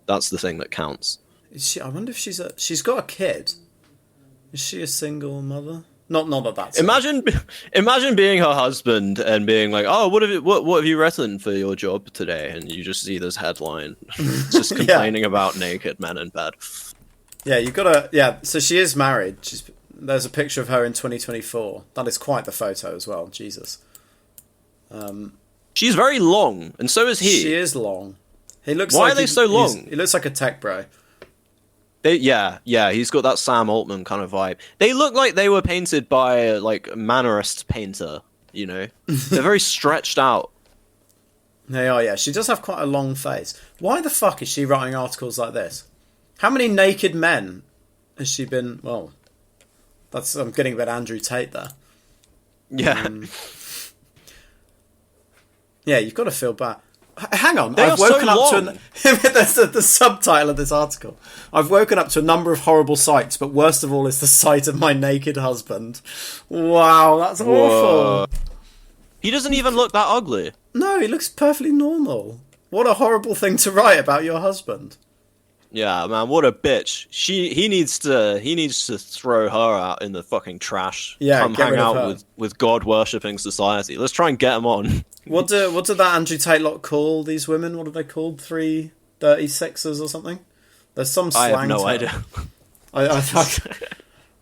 that's the thing that counts. Is she? I wonder if she's got a kid. Is she a single mother? Not that that's imagine being her husband and being like, oh, what have you written for your job today? And you just see this headline, just complaining about naked men in bed. Yeah, you've got to. Yeah, so she is married. There's a picture of her in 2024. That is quite the photo as well. Jesus. She's very long, and so is he. She is long. He looks. Why are they so long? He looks like a tech bro. He's got that Sam Altman kind of vibe. They look like they were painted by like a Mannerist painter, you know? They're very stretched out. They are, yeah. She does have quite a long face. Why the fuck is she writing articles like this? How many naked men has she been... Well, I'm getting a bit Andrew Tate there. Yeah. Yeah, you've got to feel bad. Hang on, I've woken up to that's the subtitle of this article. I've woken up to a number of horrible sights, but worst of all is the sight of my naked husband. Wow, that's awful. He doesn't even look that ugly. No, he looks perfectly normal. What a horrible thing to write about your husband. Yeah, man, what a bitch. He needs to throw her out in the fucking trash. Yeah, come hang out with God worshipping society. Let's try and get him on. What did that Andrew Tate lot call these women? What are they called? 336ers or something? There's some slang. I have no idea. I thought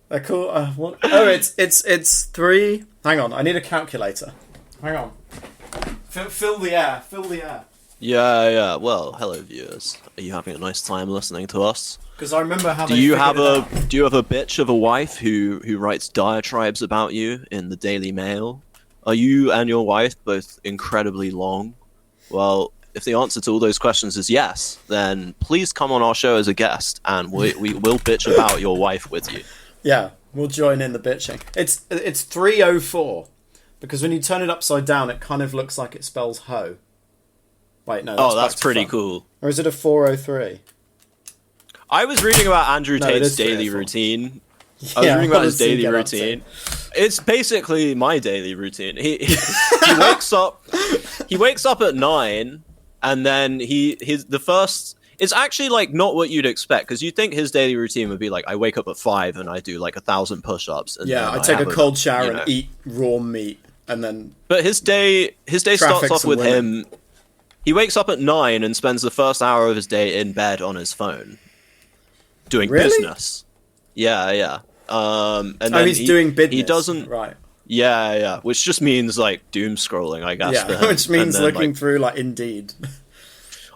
they're cool. What? Oh, it's 3. Hang on, I need a calculator. Hang on. Fill the air. Fill the air. Yeah. Well, hello viewers. Are you having a nice time listening to us? Because I remember how. Do you have a bitch of a wife who writes diatribes about you in the Daily Mail? Are you and your wife both incredibly long? Well, if the answer to all those questions is yes, then please come on our show as a guest, and we will bitch about your wife with you. Yeah, we'll join in the bitching. It's 304 because when you turn it upside down, it kind of looks like it spells hoe. Wait, no. That's pretty cool. Or is it a 403? I was reading about Andrew Tate's daily routine. I was reading about his daily routine. It's basically my daily routine. He wakes up. He wakes up at 9, and then it's actually like not what you'd expect, because you'd think his daily routine would be like, I wake up at 5 and I do like 1,000 push-ups. And I take a cold shower and eat raw meat, and then. But his day starts off with him. He wakes up at 9 and spends the first hour of his day in bed on his phone, doing business. Yeah. And then he's doing business. He doesn't. Right. Yeah. Which just means like doom scrolling, I guess. Yeah, which means looking through like Indeed.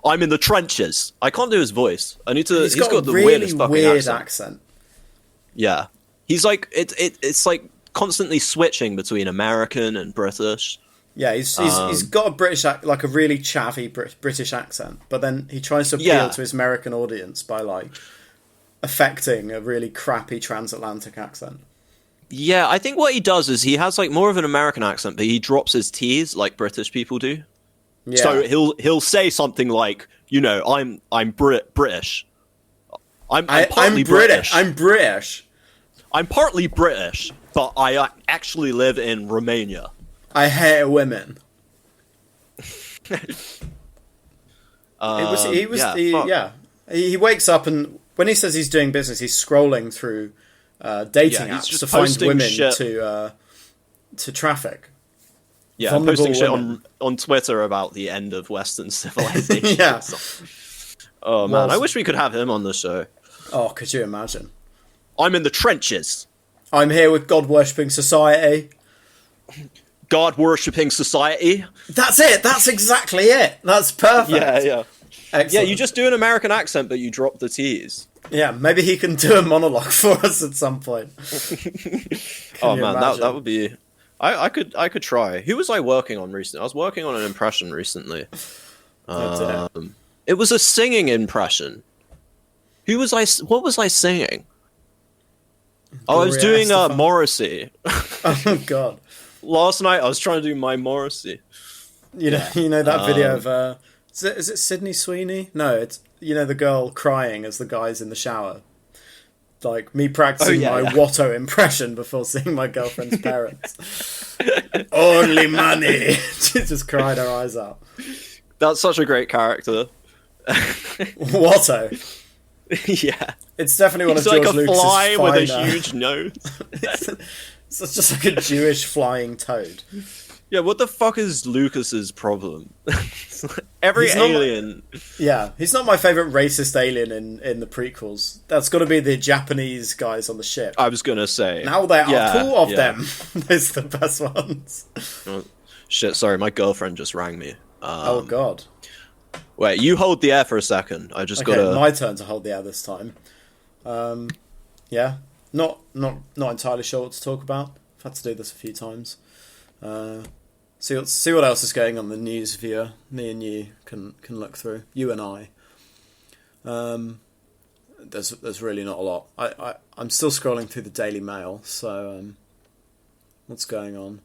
I'm in the trenches. I can't do his voice. I need to. He's got the really weirdest fucking weird accent. Yeah, he's like it's like constantly switching between American and British. Yeah, he's got a British like a really chavvy British accent, but then he tries to appeal to his American audience by like affecting a really crappy transatlantic accent. Yeah, I think what he does is he has like more of an American accent, but he drops his T's like British people do. Yeah. So he'll say something like, you know, I'm British. I'm partly British. I'm British. I'm partly British, but I actually live in Romania. I hate women. He wakes up, and when he says he's doing business, he's scrolling through dating apps to find women to traffic. Yeah, posting shit on Twitter about the end of Western civilization. Yeah. Oh man, I wish we could have him on the show. Oh, could you imagine? I'm in the trenches. I'm here with God worshipping society. God worshipping society. That's it. That's exactly it. That's perfect. Yeah. Excellent. Yeah, you just do an American accent, but you drop the T's. Yeah, maybe he can do a monologue for us at some point. Oh man, that would be. I could try. Who was I working on recently? I was working on an impression recently. It was a singing impression. What was I singing? I was doing Morrissey. Oh god. Last night I was trying to do my Morrissey. You know that video of is it Sydney Sweeney? No, it's the girl crying as the guy's in the shower. Like me practicing my Watto impression before seeing my girlfriend's parents. Only money. She just cried her eyes out. That's such a great character. Watto. Yeah. It's definitely one of He's George like a Lucas's fly with finer. a huge nose. It's just like a Jewish flying toad. Yeah, what the fuck is Lucas's problem? Every He's not alien... Yeah, he's not my favourite racist alien in the prequels. That's got to be the Japanese guys on the ship. I was gonna say. Now there are two of yeah. them. Those are the best ones. Oh, shit, sorry, my girlfriend just rang me. Oh, God. Wait, you hold the air for a second. I just Okay, gotta... my turn to hold the air this time. Yeah, not entirely sure what to talk about. I've had to do this a few times. See what else is going on in the news viewer. Me and you can look through. You and I. There's really not a lot. I'm still scrolling through the Daily Mail. So what's going on?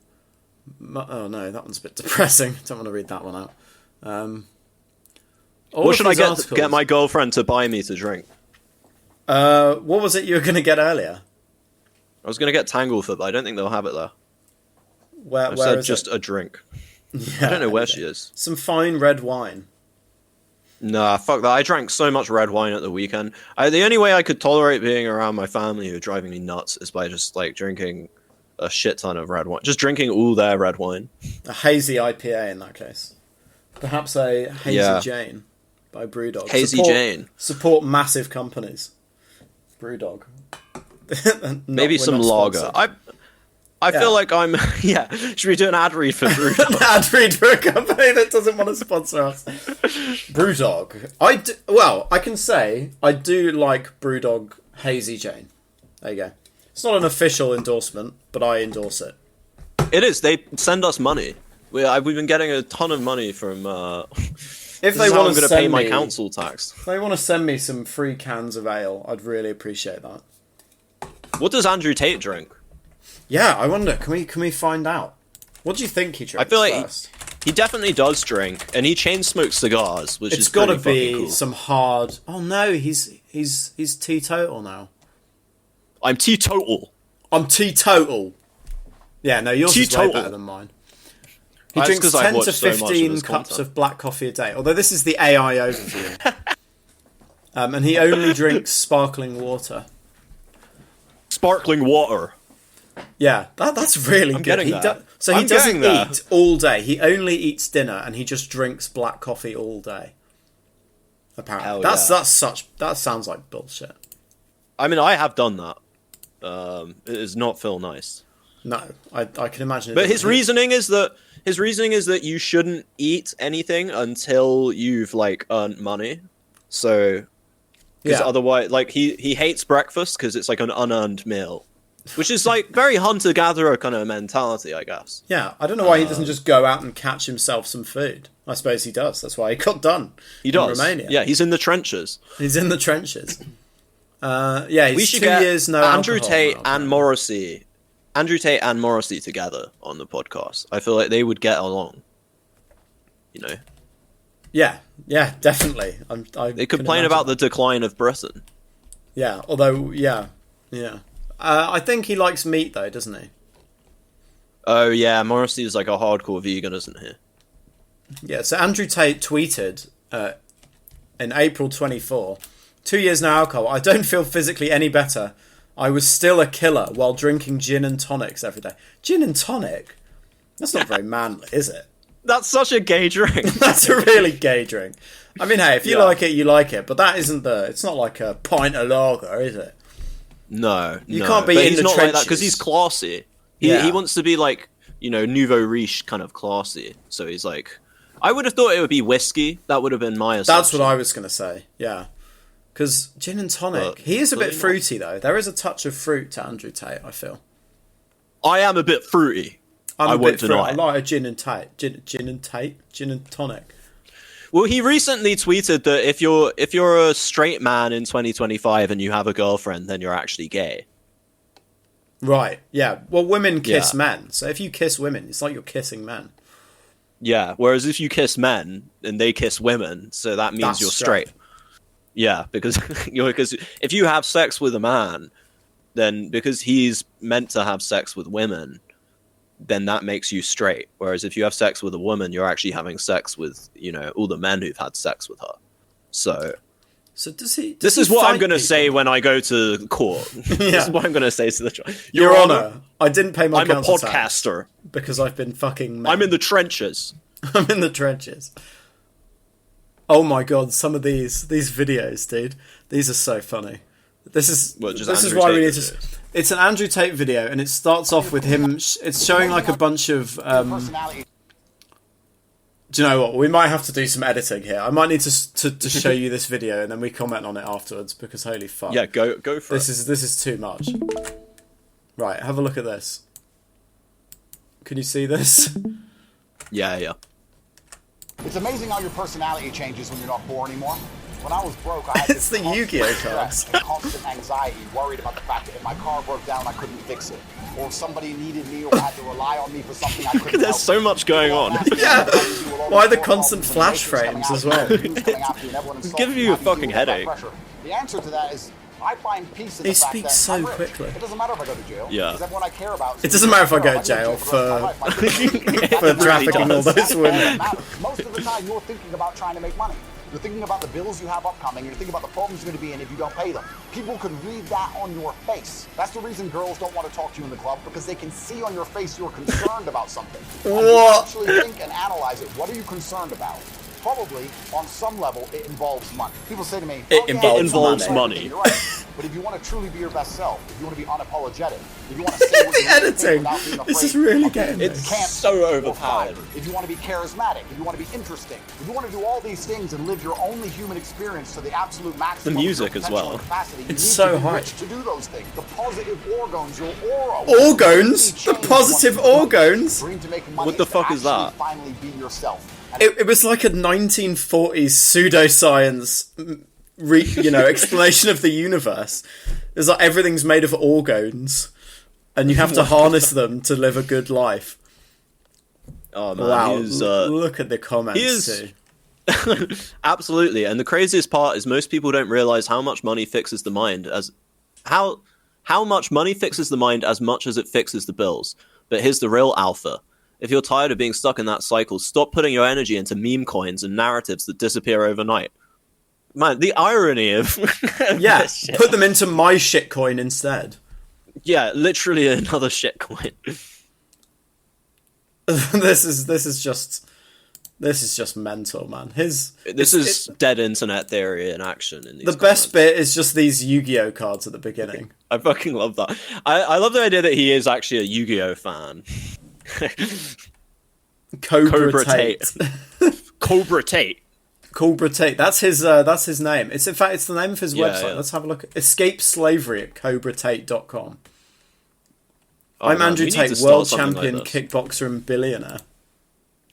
Oh no, that one's a bit depressing. Don't want to read that one out. What should I get my girlfriend to buy me to drink? What was it you were going to get earlier? I was going to get Tangleford, but I don't think they'll have it there. Where said is just it? A drink. Yeah, I don't know where she is. Some fine red wine. Nah, fuck that. I drank so much red wine at the weekend. The only way I could tolerate being around my family who are driving me nuts is by just, like, drinking a shit ton of red wine. Just drinking all their red wine. A hazy IPA in that case. Perhaps a Hazy Jane by Brewdog. Hazy Jane. Support massive companies. Brewdog. Maybe some lager. I feel like I'm... Yeah, should we do an ad read for Brewdog? An ad read for a company that doesn't want to sponsor us. Brewdog. I can say I do like Brewdog Hazy Jane. There you go. It's not an official endorsement, but I endorse it. It is. They send us money. We've been getting a ton of money from... If they want to pay my council tax. If they want to send me some free cans of ale, I'd really appreciate that. What does Andrew Tate drink? Yeah, I wonder. Can we find out? What do you think he drinks? I feel like first? he definitely does drink, and he chain smokes cigars, which it's is got to pretty be cool. some hard. Oh no, he's teetotal now. I'm teetotal. I'm teetotal. Yeah, no, yours is way better than mine. He drinks 10 to 15 cups of black coffee a day. Although this is the AI overview. And he only drinks sparkling water. Sparkling water. Yeah, that's really good. Getting that. He doesn't eat all day. He only eats dinner and he just drinks black coffee all day. Apparently. That sounds like bullshit. I mean, I have done that. It does not feel nice. No, I can imagine. But his reasoning is that you shouldn't eat anything until you've like earned money. So, because otherwise, like he hates breakfast because it's like an unearned meal, which is like very hunter-gatherer kind of mentality, I guess. Yeah, I don't know why he doesn't just go out and catch himself some food. I suppose he does. That's why he got done. He does. In Romania. Yeah, he's in the trenches. He's in the trenches. He's we should 2 years no Andrew Tate now, and Morrissey. Andrew Tate and Morrissey together on the podcast. I feel like they would get along. You know. Yeah, definitely. They complain about the decline of Britain. Yeah, although, yeah. I think he likes meat, though, doesn't he? Oh, yeah, Morrissey is like a hardcore vegan, isn't he? Yeah, so Andrew Tate tweeted in April 24, 2 years no alcohol. I don't feel physically any better. I was still a killer while drinking gin and tonics every day. Gin and tonic? That's not very manly, is it? That's such a gay drink. That's a really gay drink. I mean, hey, if you like it, you like it. But that isn't it's not like a pint of lager, is it? No. You can't be in the trenches. Like that because he's classy. He wants to be like, nouveau riche kind of classy. So he's like, I would have thought it would be whiskey. That would have been my assumption. That's what I was going to say, yeah. Because gin and tonic, he is a bit fruity, though. There is a touch of fruit to Andrew Tate, I feel. I am a bit fruity. I won't deny. I like a gin and tonic. Well, he recently tweeted that if you're a straight man in 2025 and you have a girlfriend, then you're actually gay. Right, yeah. Well, women kiss men. So if you kiss women, it's like you're kissing men. Yeah, whereas if you kiss men and they kiss women, so that means you're straight. Yeah, because if you have sex with a man, then because he's meant to have sex with women, then that makes you straight. Whereas if you have sex with a woman, you're actually having sex with, all the men who've had sex with her. So So does he? This is what I'm going to say when I go to court. This is what I'm going to say to the judge. Your Honor, I didn't pay my council tax. I'm a podcaster. Because I've been fucking men. I'm in the trenches. I'm in the trenches. Oh my god, some of these videos, dude. These are so funny. This is why we need to... It's an Andrew Tate video, and it starts off with him... It's showing like a bunch of... Do you know what? We might have to do some editing here. I might need to show you this video, and then we comment on it afterwards, because holy fuck. Yeah, go for it. This is too much. Right, have a look at this. Can you see this? Yeah. It's amazing how your personality changes when you're not poor anymore. When I was broke, I had it's the Yu-Gi-Oh cards. Constant anxiety, worried about the fact that if my car broke down, I couldn't fix it, or if somebody needed me or had to rely on me for something I couldn't. There's so much going on. Yeah. Why the constant flash frames as well? It's giving you a fucking headache. The answer to that is I find peace in the fact that he speaks so I'm rich. quickly. It doesn't matter if I go to jail. Yeah. Because everyone I care about. It doesn't matter if I go to jail for trafficking all those women. Most of the time, you're thinking about trying to make money. You're thinking about the bills you have upcoming. You're thinking about the problems you're going to be in if you don't pay them. People can read that on your face. That's the reason girls don't want to talk to you in the club, because they can see on your face you're concerned about something. And if you actually think and analyze it, what are you concerned about? Probably, on some level, it involves money. People say to me, it involves money. You're right. But if you want to truly be your best self, if you want to be unapologetic, if you want to say what the you really editing. think without being afraid, This is really getting it's so overpowered. if you want to be charismatic, if you want to be interesting, if you want to do all these things and live your only human experience to the absolute maximum, the music as well. Capacity, it's so hard to do those things. The positive organs, your aura. Organs? The positive organs? What the fuck is that? Finally be yourself. It was like a 1940s pseudoscience, explanation of the universe. It's like everything's made of organs, and you have to harness them to live a good life. Oh man, wow! Look at the comments too. Absolutely, and the craziest part is most people don't realize how much money fixes the mind as how much money fixes the mind as much as it fixes the bills. But here's the real alpha. If you're tired of being stuck in that cycle, stop putting your energy into meme coins and narratives that disappear overnight. Man, the irony of yeah, put them into my shitcoin instead. Yeah, literally another shitcoin. This is just mental, man. This is dead internet theory in action. In these the best bit is just these Yu-Gi-Oh cards at the beginning. I fucking love that. I love the idea that he is actually a Yu-Gi-Oh fan. Cobra Tate. Cobra Tate. Cobra Tate. That's his name. It's the name of his website. Yeah. Let's have a look. Escape Slavery at cobratate.com. I'm Andrew Tate, world champion, like kickboxer, and billionaire.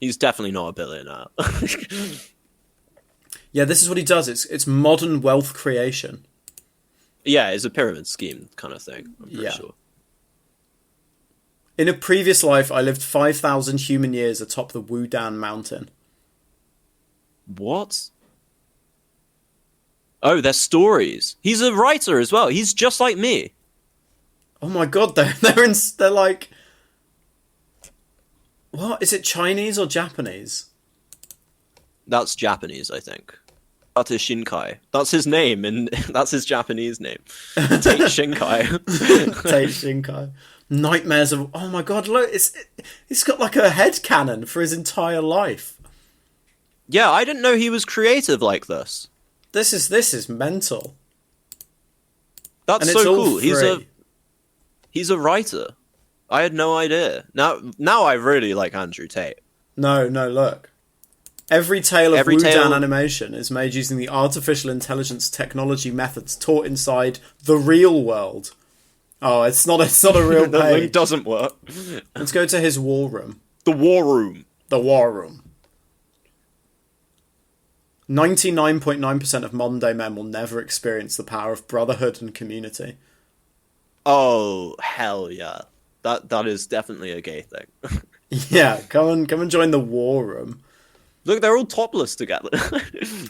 He's definitely not a billionaire. Yeah, this is what he does. It's modern wealth creation. Yeah, it's a pyramid scheme kind of thing. I'm pretty sure. In a previous life, I lived 5,000 human years atop the Wudan mountain. What? Oh, they're stories. He's a writer as well. He's just like me. Oh my god, they're like... What? Is it Chinese or Japanese? That's Japanese, I think. Tate Shinkai. That's his name, and that's his Japanese name. Tate Shinkai. Tate Shinkai. Nightmares of... Oh my god, look, it's got like a head cannon for his entire life. Yeah, I didn't know he was creative like this. This is mental. That's so cool. He's a writer. I had no idea. Now I really like Andrew Tate. No, look. Every tale of Wudan animation is made using the artificial intelligence technology methods taught inside the real world. Oh, it's not a real page. The link doesn't work. Let's go to his war room. The war room. The war room. 99.9% of modern day men will never experience the power of brotherhood and community. Oh, hell yeah. That is definitely a gay thing. Yeah, come and join the war room. Look, they're all topless together.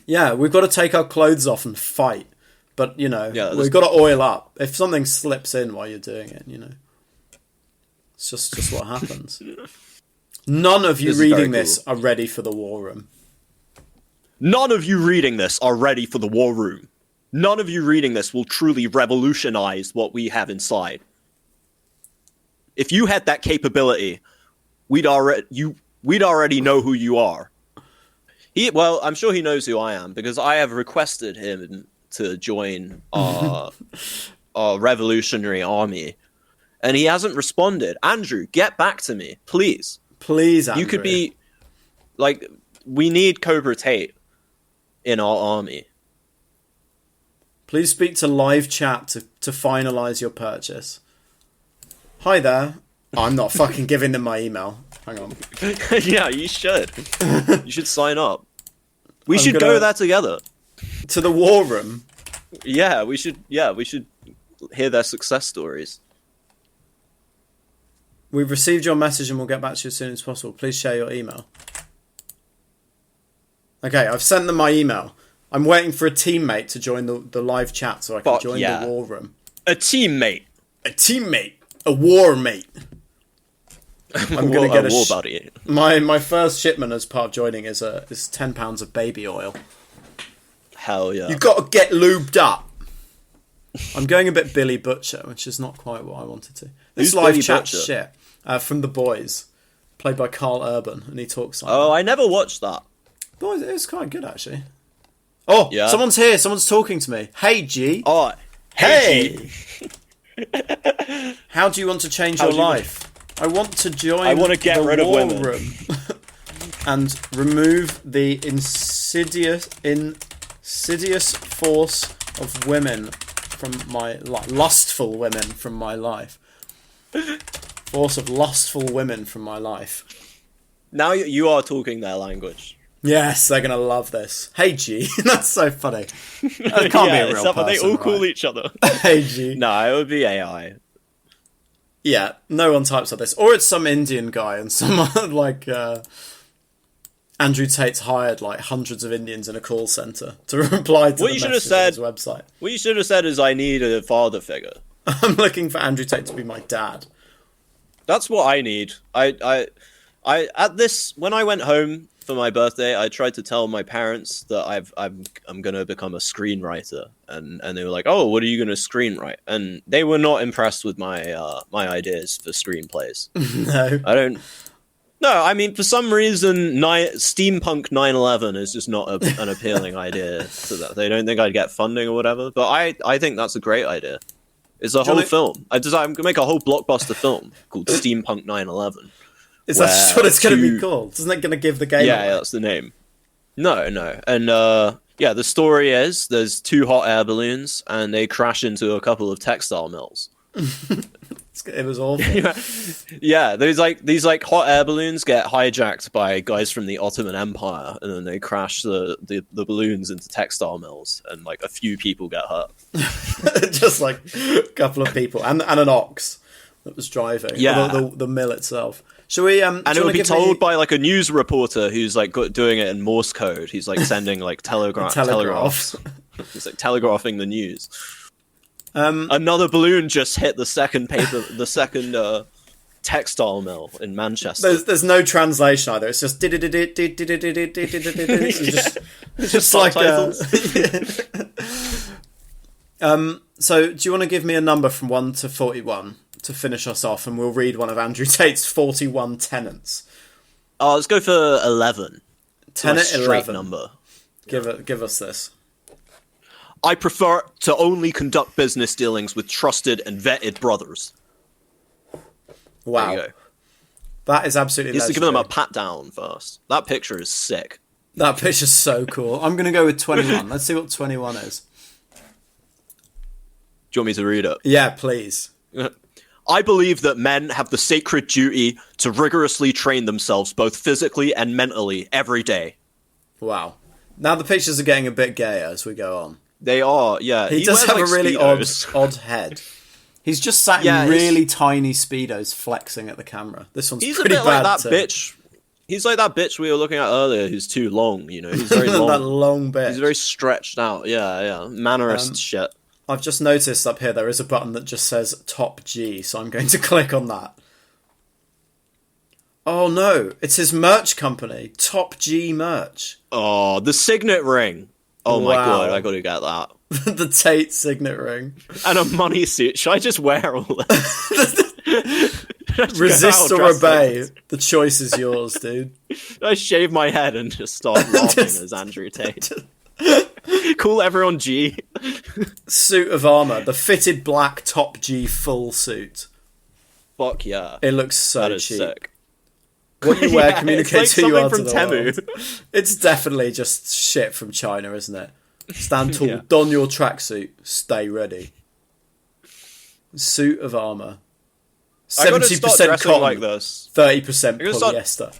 Yeah, we've got to take our clothes off and fight. But, we've got to oil up. If something slips in while you're doing it, it's just what happens. None of you reading this are ready for the war room. None of you reading this are ready for the war room. none of you reading this will truly revolutionize what we have inside. If you had that capability, we'd already know who you are. I'm sure he knows who I am, because I have requested him to join our revolutionary army, and he hasn't responded. Andrew, get back to me, please. Please, Andrew. You could be, like, we need Cobra Tate in our army. Please speak to live chat to finalise your purchase. Hi there. I'm not fucking giving them my email. Hang on. Yeah, you should. You should sign up. We should go there together. To the war room? Yeah, we should hear their success stories. We've received your message and we'll get back to you as soon as possible. Please share your email. Okay, I've sent them my email. I'm waiting for a teammate to join the live chat so I can join the war room. A teammate. A teammate. A war mate. I'm going to get a war buddy. My first shipment as part of joining is 10 pounds of baby oil. Hell yeah. You've got to get lubed up. I'm going a bit Billy Butcher, which is not quite what I wanted to. This live chat shit from The Boys, played by Carl Urban, and he talks like I never watched that. Boys, it's quite good, actually. Oh, yeah. Someone's here. Someone's talking to me. Hey, G. Oh, hey. How do you want to change your life? I want to join. I want to get rid of women room and remove the insidious force of women from my life. Lustful women from my life. Force of lustful women from my life. Now you are talking their language. Yes, they're gonna love this. Hey G, that's so funny. That can't be a real person, they all right? call each other. Hey G. No, it would be AI. Yeah, no one types like this. Or it's some Indian guy and someone like Andrew Tate's hired like hundreds of Indians in a call centre to reply to the message on his website. What you should have said is, I need a father figure. I'm looking for Andrew Tate to be my dad. That's what I need. When I went home for my birthday, I tried to tell my parents that I'm gonna become a screenwriter, and they were like, "Oh, what are you gonna screenwrite?" And they were not impressed with my my ideas for screenplays. No, No, I mean, for some reason, steampunk 9/11 is just not an appealing idea to them. They don't think I'd get funding or whatever. But I think that's a great idea. It's a whole film. I'm gonna make a whole blockbuster film called Steampunk 9/11. Is that just what it's going to be called? Isn't that going to give the game away? Yeah, that's the name. No. And, the story is there's two hot air balloons, and they crash into a couple of textile mills. It was awful. Yeah, these hot air balloons get hijacked by guys from the Ottoman Empire, and then they crash the balloons into textile mills, and, like, a few people get hurt. Just, like, a couple of people. And an ox that was driving. Yeah. The mill itself. Shall we? And it will be told by like a news reporter who's like doing it in Morse code. He's like sending like telegraphs. He's like telegraphing the news. Another balloon just hit the second textile mill in Manchester. There's no translation either. It's just it's just like so do you want to give me a number from 1 to 41 to finish us off, and we'll read one of Andrew Tate's 41 tenets? Oh, let's go for 11. Tenet 11 number. Give us this. I prefer to only conduct business dealings with trusted and vetted brothers. Wow. There you go. That is absolutely legendary. You have to give them a pat down first. That picture is sick. That picture's so cool. I'm going to go with 21. Let's see what 21 is. Do you want me to read it? Yeah, please. I believe that men have the sacred duty to rigorously train themselves both physically and mentally every day. Wow. Now the pictures are getting a bit gayer as we go on. They are, yeah. He does have like a really odd head. He's just sat in really tiny Speedos flexing at the camera. This one's pretty bad. He's a bit like that bitch. He's like that bitch we were looking at earlier who's too long, you know. He's very long. That long bitch. He's very stretched out, yeah. Mannerist shit. I've just noticed up here there is a button that just says Top G, so I'm going to click on that. Oh no, it's his merch company, Top G Merch. Oh, the signet ring. Oh my god, I gotta get that. The Tate signet ring. And a money suit. Should I just wear all this? Resist or obey. The choice is yours, dude. I shave my head and just start laughing as Andrew Tate. Call everyone G. Suit of armor. The fitted black top G full suit. Fuck yeah. It looks so that is cheap. Sick. What you wear communicates who you are to the Temu. world. It's definitely just shit from China, isn't it? Stand tall, don your tracksuit, stay ready. Suit of armor. 70% cotton, like this. 30% polyester.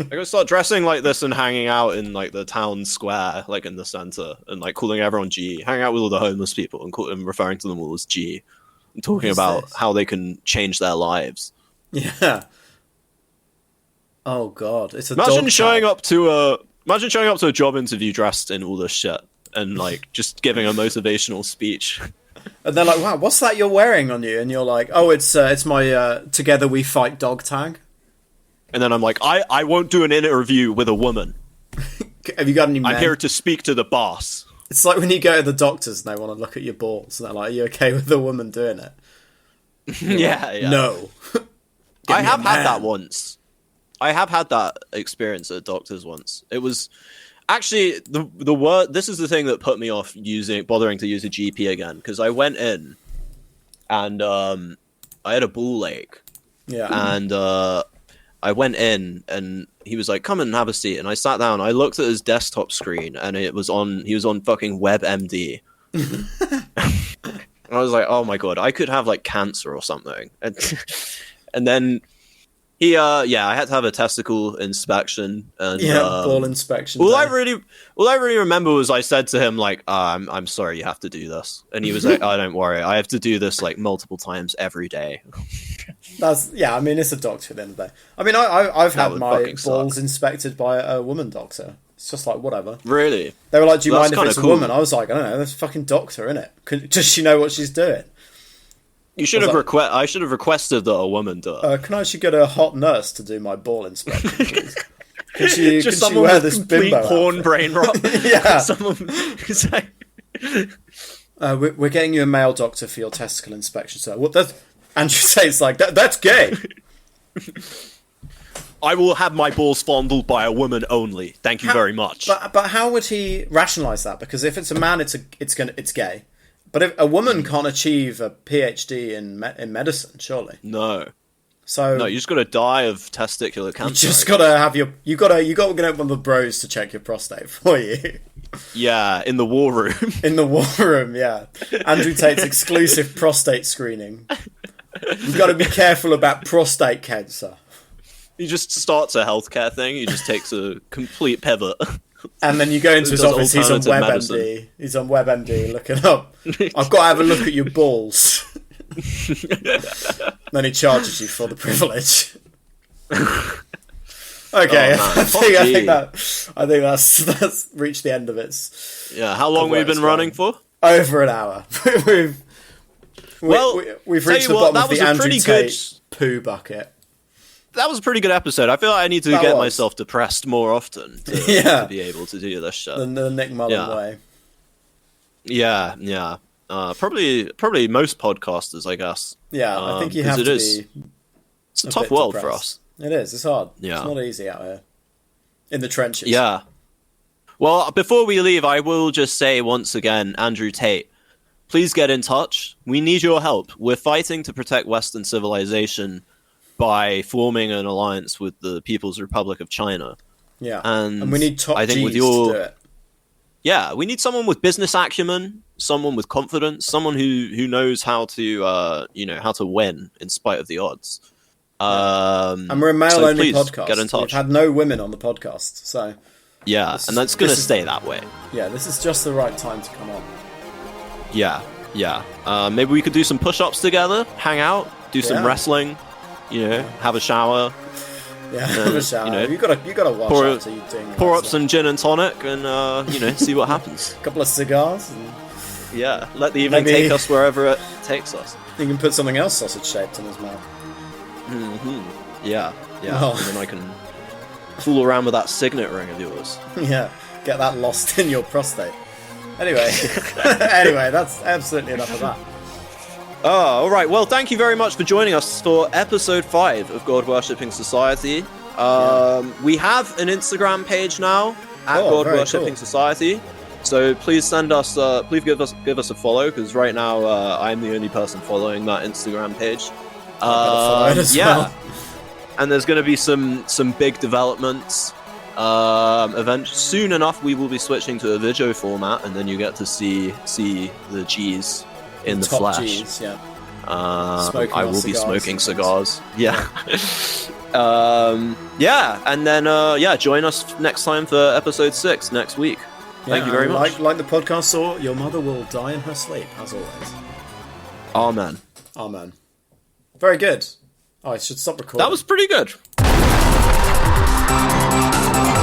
I'm gonna start dressing like this and hanging out in like the town square, like in the center, and like calling everyone G. Hanging out with all the homeless people and referring to them all as G, and talking about how they can change their lives. Yeah. Oh god, it's a imagine showing up to a job interview dressed in all this shit and like just giving a motivational speech. And they're like, "Wow, what's that you're wearing on you?" And you're like, "Oh, it's my Together We Fight dog tag." And then I'm like, I won't do an interview with a woman. Have you got any men? I'm here to speak to the boss. It's like when you go to the doctors and they want to look at your balls and they're like, "Are you okay with a woman doing it?" Yeah. No. I have had that once. I have had that experience at doctors once. It was actually the word. This is the thing that put me off bothering to use a GP again, because I went in and I had a ball ache. Yeah. And I went in and he was like, "Come and have a seat." And I sat down. I looked at his desktop screen and he was on fucking WebMD. And I was like, "Oh my god, I could have like cancer or something." And then I had to have a testicle inspection and ball inspection. All I really remember was I said to him like, "I'm sorry, you have to do this," and he was like, "Oh, don't worry, I have to do this like multiple times every day." I mean, it's a doctor at the end of the day. I mean, I've had my balls suck. Inspected by a woman doctor. It's just like, whatever. Really? They were like, "Do you mind if it's cool. a woman?" I was like, "I don't know, that's a fucking doctor, innit? Does she know what she's doing?" You should have I should have requested that a woman do it. Can I actually get a hot nurse to do my ball inspection, please? Can she wear this complete bimbo porn outfit? brain rot? Yeah. Like... we're getting you a male doctor for your testicle inspection, sir. What does Andrew Tate's like? That's gay. I will have my balls fondled by a woman only. Thank you very much. But how would he rationalise that? Because if it's a man, it's gay. But if a woman can't achieve a PhD in medicine, surely no. So no, you just got to die of testicular cancer. You just got to have you got to get one of the bros to check your prostate for you. Yeah, in the war room. In the war room, yeah. Andrew Tate's exclusive prostate screening. You've got to be careful about prostate cancer. He just starts a healthcare thing. He just takes a complete pivot. And then you go into his office, he's on WebMD. Medicine. He's on WebMD looking up. I've got to have a look at your balls. Then he charges you for the privilege. Okay, I think that's reached the end of it. Yeah, how long we've been running for? Over an hour. we've reached the bottom of the Andrew Tate poo bucket. That was a pretty good episode. I feel like I need to get myself depressed more often to be able to do this shit. The Nick Mullen way. Yeah. Probably most podcasters, I guess. Yeah, I think you have to be. It's a tough world for us. It is. It's hard. Yeah. It's not easy out here. In the trenches. Yeah. Well, before we leave, I will just say once again, Andrew Tate, please get in touch. We need your help. We're fighting to protect Western civilization by forming an alliance with the People's Republic of China. Yeah. And we need top G's to do it. Yeah, we need someone with business acumen, someone with confidence, someone who knows how to how to win in spite of the odds. And we're a male-only podcast. Get in touch. We've had no women on the podcast, so yeah, and that's going to stay that way. Yeah, this is just the right time to come on. Yeah. Maybe we could do some push-ups together, hang out, do some wrestling. Have a shower. Yeah, have a shower. You gotta watch after you're doing. Pour up some gin and tonic, and see what happens. A couple of cigars. Yeah, let the evening take us wherever it takes us. You can put something else sausage-shaped in his mouth. Mm-hmm. Yeah. Oh. And then I can fool around with that signet ring of yours. Yeah, get that lost in your prostate. Anyway, anyway, that's absolutely enough of that. Oh, all right. Well, thank you very much for joining us for episode 5 of God Worshipping Society. We have an Instagram page now at God Worshipping Society. So please send us, please give us a follow, because right now I'm the only person following that Instagram page. Well. And there's going to be some big developments. Soon enough, we will be switching to a video format, and then you get to see the G's in the flesh. G's, yeah. I will be smoking cigars. Yeah. And then join us next time for episode 6 next week. Thank you very much. Like the podcast saw, your mother will die in her sleep, as always. Amen. Amen. Very good. Oh, I should stop recording. That was pretty good. Bye.